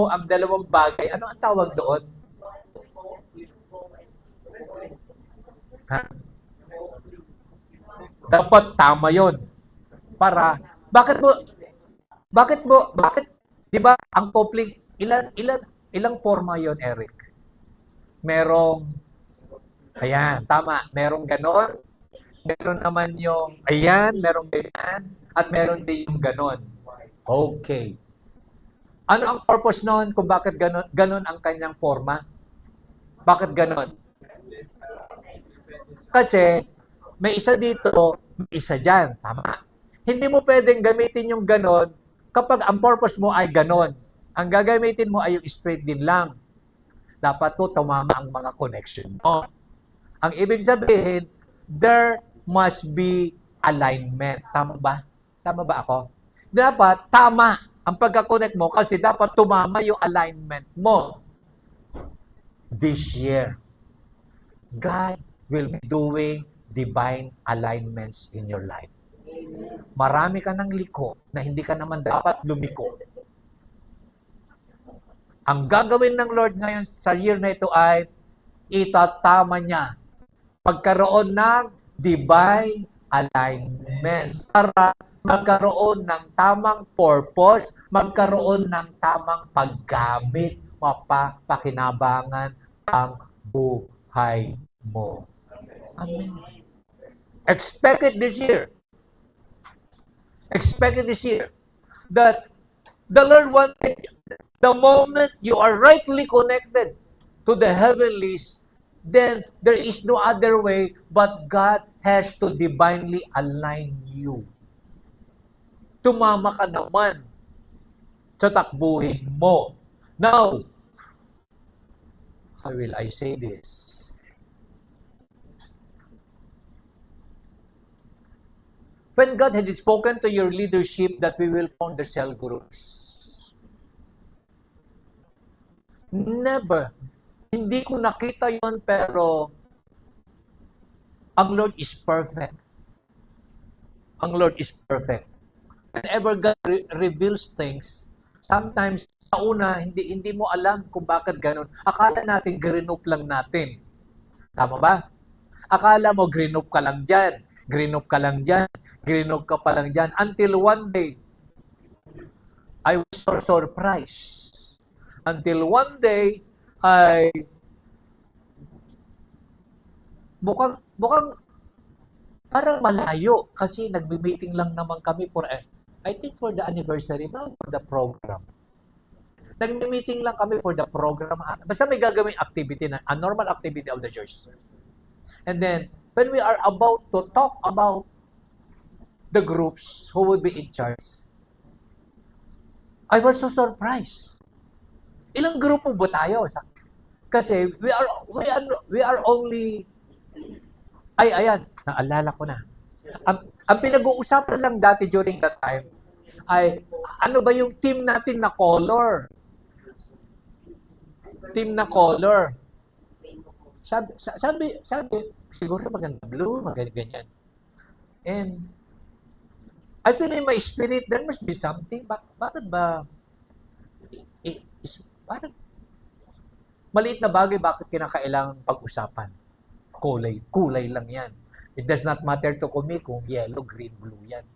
ang dalawang bagay, ano ang tawag doon? Ha? Dapat tama yon. Para, bakit, di ba, ang coupling, ilang forma yon, Eric? Merong, ayan, tama, merong ganon, meron naman yung, ayan, merong ganyan, at meron din yung ganon. Okay. Ano ang purpose noon kung bakit ganon ang kanyang forma? Bakit ganon? Kasi, may isa dito, may isa dyan. Tama. Hindi mo pwedeng gamitin yung ganon kapag ang purpose mo ay ganon. Ang gagamitin mo ay yung straight din lang. Dapat po tumama ang mga connection mo. Ang ibig sabihin, there must be alignment. Tama ba? Tama ba ako? Dapat tama ang pagka-connect mo kasi dapat tumama yung alignment mo. This year, God will be doing divine alignments in your life. Marami ka ng liko na hindi ka naman dapat lumiko. Ang gagawin ng Lord ngayon sa year na ito ay itatama niya pagkaroon ng divine alignments para magkaroon ng tamang purpose, magkaroon ng tamang paggamit, mapapakinabangan ang buhay mo. Amen. Expect it this year. Expect it this year that the Lord wanted, the moment you are rightly connected to the heavenlies, then there is no other way but God has to divinely align you. Tumama ka naman sa takbuhin mo. Now, how will I say this? When God had spoken to your leadership that we will found the cell groups, never, hindi ko nakita yon pero ang Lord is perfect. Ang Lord is perfect. Whenever God reveals things, sometimes sa una, hindi mo alam kung bakit ganun. Akala natin grinop lang natin. Tama ba? Akala mo, green up ka lang dyan. Green up ka lang dyan. Green up ka pa lang dyan. Until one day, I was so surprised. Until one day, ay mukhang parang malayo kasi nagbi-meeting lang naman kami for I think for the anniversary ba for the program. Nagmi-meeting lang kami for the program. Basta may gagawing activity na a normal activity of the church. And then when we are about to talk about the groups who would be in charge, I was so surprised. Ilang grupo ba tayo? Kasi we are only ayan, naalala ko na. Ang pinag-uusapan lang dati during that time ay ano ba yung team natin na color? Team na color. Sabi siguro maganda blue, maganda ganyan. And I feel in my spirit, there must be something. Bakit ba? Bakit? Maliit na bagay, bakit kinakailangan pag-usapan? Kulay lang yan. It does not matter to me kung yellow, green, blue yan.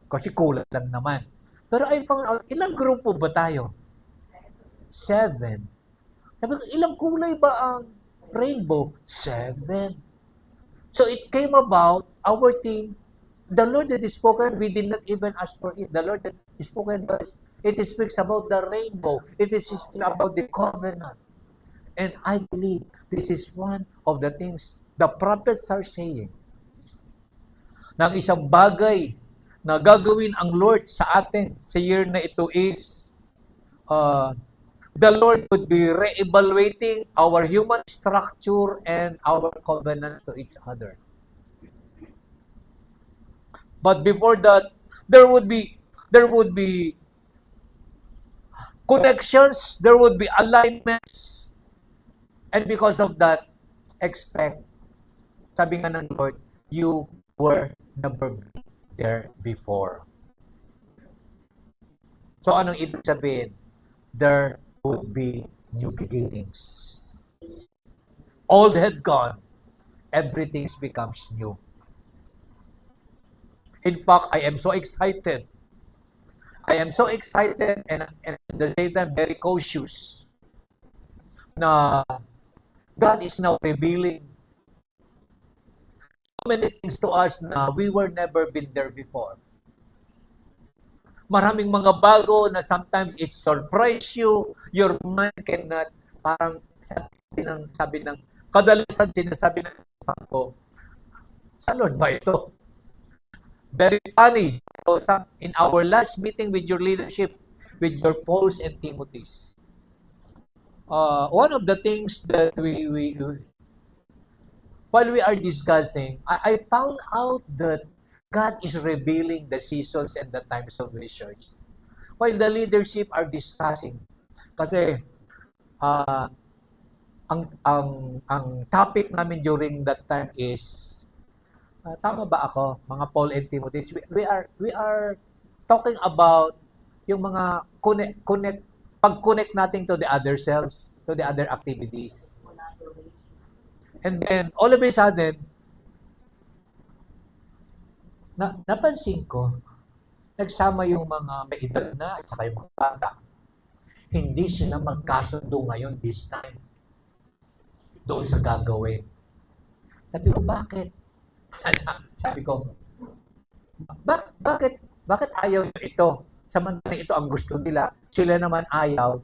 Kasi kulay lang naman. Pero ay ilang grupo ba tayo? 7. Sabi ko, ilang kulay ba ang rainbow? 7. So it came about, our team, the Lord that is spoken, we did not even ask for it. The Lord that is spoken to us, it speaks about the rainbow. It is about the covenant. And I believe this is one of the things the prophets are saying. Na isang bagay na gagawin ang Lord sa atin sa year na ito is the Lord would be re-evaluating our human structure and our covenants to each other. But before that, there would be connections, there would be alignments, and because of that, expect, sabi nga ng Lord, you were never there before. So anong ibig sabihin? There would be new beginnings. Old had gone, everything becomes new. In fact, I am so excited. I am so excited and at the same time very cautious na God is now revealing so many things to us na we were never been there before. Maraming mga bago na sometimes it surprise you, your mind cannot, parang sabi ng kadalasan sinasabi ng ko, sa Lord ba ito? Very funny. So, in our last meeting with your leadership, with your Pauls and Timothys, one of the things that while we are discussing, I found out that God is revealing the seasons and the times of research. While the leadership are discussing, kasi ang topic namin during that time is tama ba ako, mga Paul and Timothy? We are talking about yung mga pag-connect natin to the other selves, to the other activities. And then, all of a sudden, napansin ko, nagsama yung mga may edad na at saka yung mga bata. Hindi sila magkasundo ngayon this time doon sa gagawin. Sabi ko, bakit? Sabi ko, bakit ayaw nyo ito? Samantalang ito ang gusto nila. Sila naman ayaw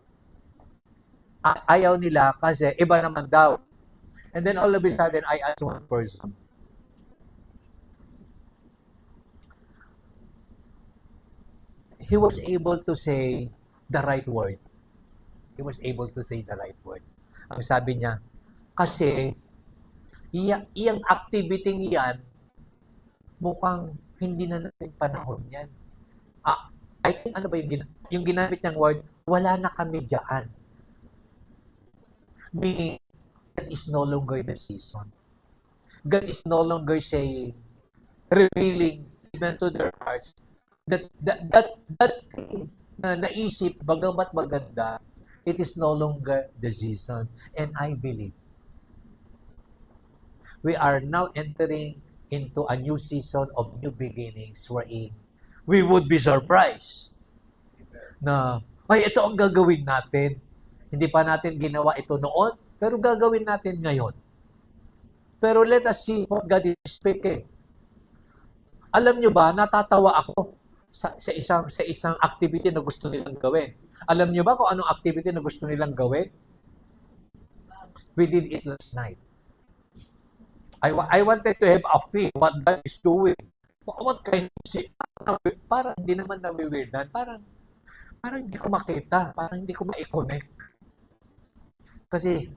nila kasi iba naman daw. And then all of a sudden, I asked one person, he was able to say the right word. He was able to say the right word. Ang sabi niya, kasi iyang activity niyan, mukhang hindi na natin panahon yan. I think ano ba yung ginamit niyang word, wala na kami dyan. Meaning, that is no longer the season. God is no longer saying, revealing even to their hearts, that thing na naisip, bagamat maganda, it is no longer the season. And I believe, we are now entering into a new season of new beginnings wherein we would be surprised na, ay, ito ang gagawin natin. Hindi pa natin ginawa ito noon, pero gagawin natin ngayon. Pero let us see what God is speaking. Alam nyo ba, natatawa ako sa isang activity na gusto nilang gawin. Alam nyo ba kung anong activity na gusto nilang gawin? We did it last night. I wanted to have a feel what God is doing. What kind of see? Parang hindi naman nawi-weirdan. Parang hindi ko makita. Parang hindi ko ma-connect. Kasi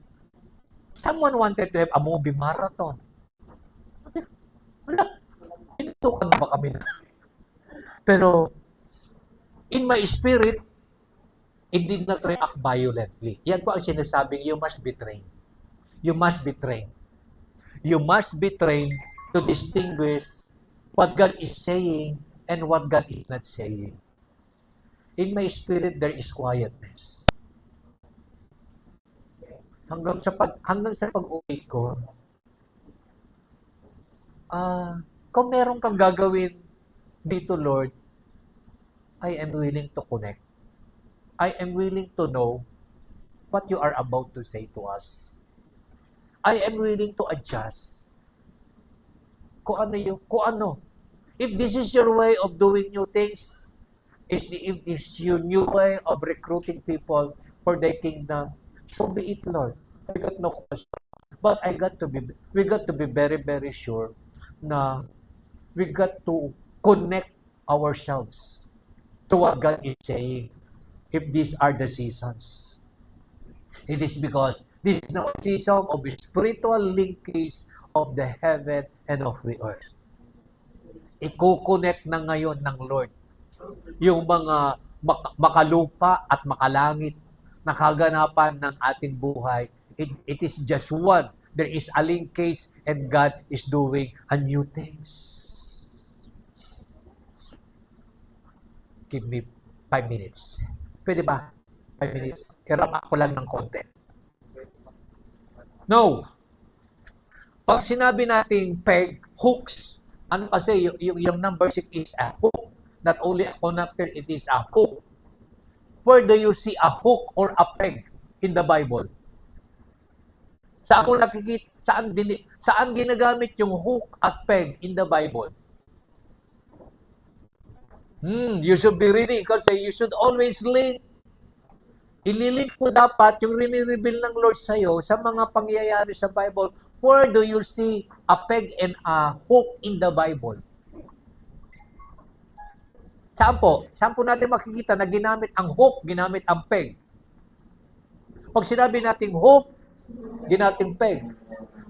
someone wanted to have a movie marathon. Wala. Inutukan na ba kami na? Pero in my spirit, it did not react violently. Yan po ang sinasabing, you must be trained. You must be trained. You must be trained to distinguish what God is saying and what God is not saying. In my spirit, there is quietness. Hanggang sa pag-uwi ko, kung meron kang gagawin dito, Lord, I am willing to connect. I am willing to know what you are about to say to us. I am willing to adjust. Kung ano. If this is your way of doing new things, if this is your new way of recruiting people for the kingdom, so be it, Lord. I got no question. But we got to be very, very sure na we got to connect ourselves to what God is saying if these are the seasons. It is because this is now a season of spiritual linkage of the heaven and of the earth. Iko-connect na ngayon ng Lord yung mga makalupa at makalangit na kaganapan ng ating buhay. It is just one. There is a linkage and God is doing a new things. Give me 5 minutes. Pwede ba? 5 minutes. I-wrap up ko lang ng konti. No. Pag sinabi nating peg, hooks, ano kasi, yung number 6 is a hook. Not only a connector, it is a hook. Where do you see a hook or a peg in the Bible? Saan ko nakikita, saan ginagamit yung hook at peg in the Bible? You should be reading kasi you should always link. Ililink mo dapat yung rini-reveal ng Lord sa'yo sa mga pangyayari sa Bible. Where do you see a peg and a hook in the Bible? Saan po? Saan po natin makikita na ginamit ang hook, ginamit ang peg? Pag sinabi natin hook, ginamit peg.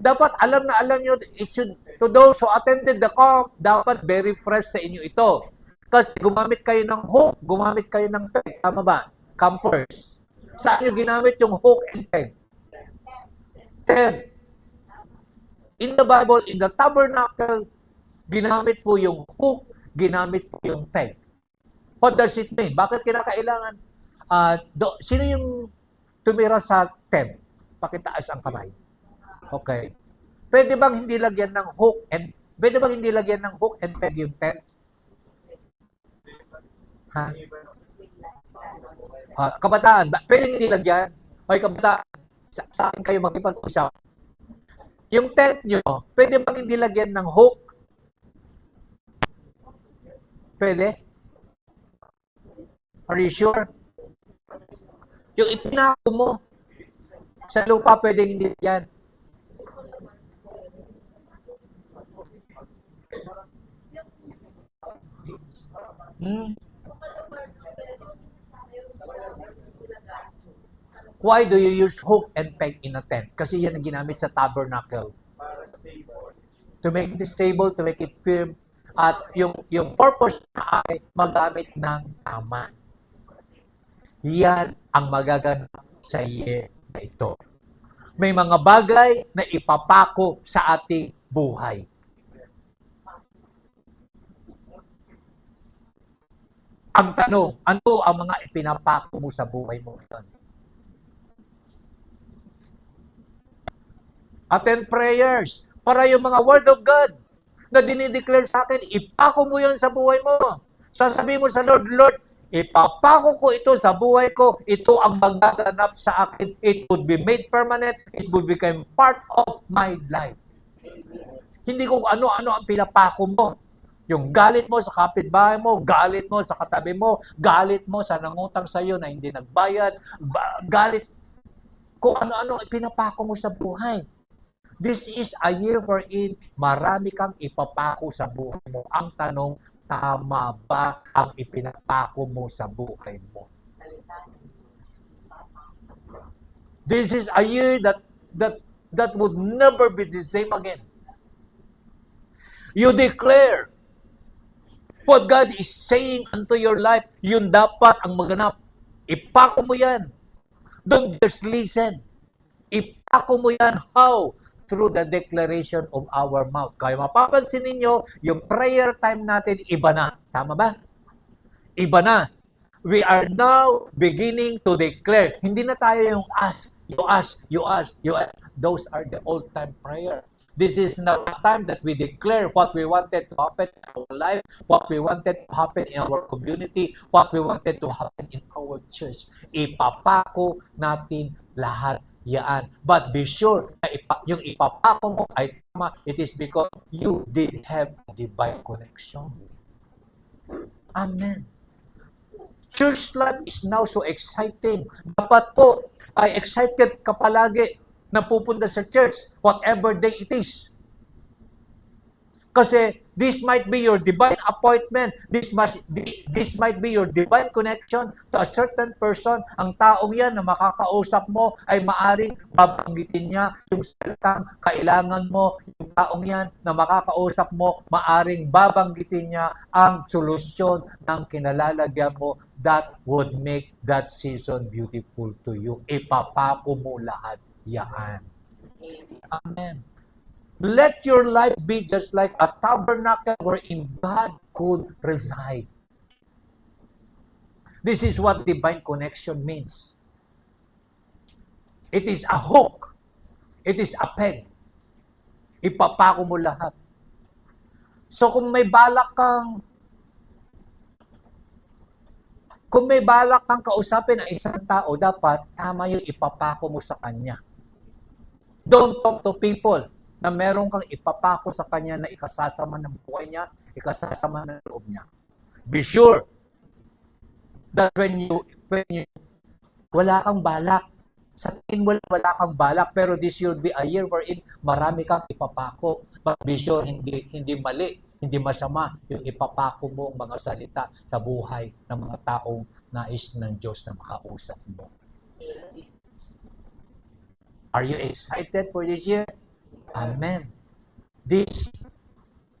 Dapat alam nyo, it should, to those who attended the camp, dapat very fresh sa inyo ito. Kasi gumamit kayo ng hook, gumamit kayo ng peg. Tama ba? Campers. Saan nyo ginamit yung hook and peg? 10. In the Bible, in the tabernacle, ginamit po yung hook, ginamit po yung peg. What does it mean? Bakit kinakailangan? Sino yung tumira sa tent? Pakitaas ang kamay. Okay. Pwede bang hindi lagyan ng hook and peg yung tent? Ha? Kabataan, pwede hindi lagyan? Okay, kabataan, sa akin kayo magkipag-usap. Yung tent nyo, pwede bang hindi lagyan ng hook? Pwede? Are you sure? Yung ipinako mo sa lupa, pwede hindi yan. Why do you use hook and peg in a tent? Kasi yan ang ginamit sa tabernacle. To make it stable, to make it firm. At yung purpose na ay magamit ng tama. Yan ang magaganap sa year na ito. May mga bagay na ipapako sa ating buhay. Ang tanong, ano ang mga ipinapako mo sa buhay mo ngayon? Attend prayers. Para yung mga word of God na dinideclare sa akin, ipako mo yan sa buhay mo. Sasabihin mo sa Lord, Lord, ipapako ko ito sa buhay ko. Ito ang magaganap sa akin. It would be made permanent. It would become part of my life. Hindi ko ano-ano ang pinapako mo. Yung galit mo sa kapitbahay mo, galit mo sa katabi mo, galit mo sa nangutang sa iyo na hindi nagbayad, galit kung ano-ano ang pinapako mo sa buhay. This is a year wherein marami kang ipapako sa buhay mo. Ang tanong, tama ba ang ipinapako mo sa buhay mo? This is a year that would never be the same again. You declare what God is saying unto your life, yun dapat ang maganap. Ipako mo yan. Don't just listen. Ipako mo yan. How? Through the declaration of our mouth. Kaya mapapansin ninyo, yung prayer time natin, iba na. Tama ba? Iba na. We are now beginning to declare. Hindi na tayo yung ask, you ask, you ask, you ask. Those are the old-time prayer. This is now the time that we declare what we wanted to happen in our life, what we wanted to happen in our community, what we wanted to happen in our church. Ipapako natin lahat yan. But be sure na yung ipapako mo ay tama. It is because you did have a divine connection. Amen. Church life is now so exciting. Dapat po ay excited ka palagi na pupunta sa church, whatever day it is. Kasi this might be your divine appointment. This might be your divine connection to a certain person. Ang taong yan na makakausap mo ay maaring babanggitin niya yung salitang kailangan mo. Yung taong yan na makakausap mo, maaring babanggitin niya ang solusyon ng kinalalagyan mo that would make that season beautiful to you. Ipapako mo lahat yan. Amen. Let your life be just like a tabernacle wherein God could reside. This is what divine connection means. It is a hook. It is a peg. Ipapako mo lahat. So kung may balak kang kausapin ng isang tao, dapat tama yung ipapako mo sa kanya. Don't talk to people na meron kang ipapako sa kanya na ikasasama ng buhay niya, ikasasama ng loob niya. Be sure that when you wala kang balak, sa tingin mo wala kang balak, pero this should be a year wherein marami kang ipapako. But be sure, hindi mali, hindi masama yung ipapako mo ang mga salita sa buhay ng mga taong nais ng Diyos na makausap mo. Are you excited for this year? Amen. This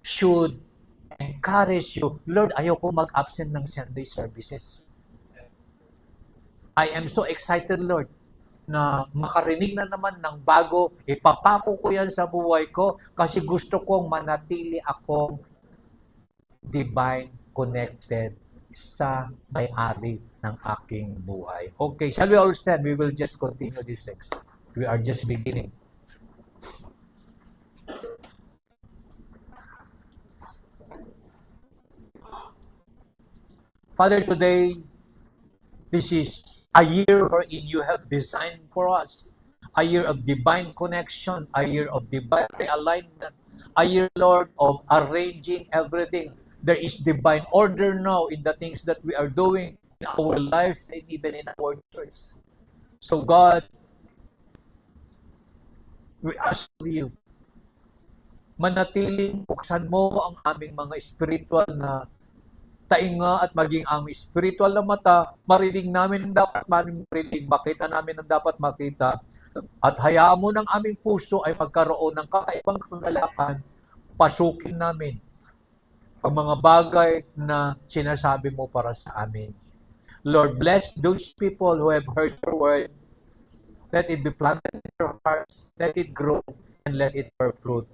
should encourage you. Lord, ayoko mag-absent ng Sunday services. I am so excited, Lord, na makarinig na naman ng bago. Ipapako ko yan sa buhay ko kasi gusto kong manatili akong divine connected sa may-ari ng aking buhay. Okay, shall we all stand? We will just continue this text. We are just beginning. Father, today, this is a year wherein you have designed for us. A year of divine connection, a year of divine realignment, a year, Lord, of arranging everything. There is divine order now in the things that we are doing in our lives and even in our church. So God, we ask you, manatiling buksan mo ang aming mga spiritual na tainga at maging ang spiritual na mata, marinig namin ang dapat marinig, makita namin ang dapat makita, at hayaan mo ng aming puso ay magkaroon ng kakaibang kagalakan, pasukin namin ang mga bagay na sinasabi mo para sa amin. Lord, bless those people who have heard your word. Let it be planted in their hearts, let it grow, and let it bear fruit.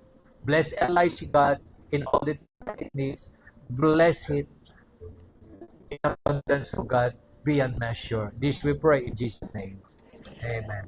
Bless LIC, God, in all that it needs. Bless it in abundance of God, beyond measure. This we pray in Jesus' name. Amen.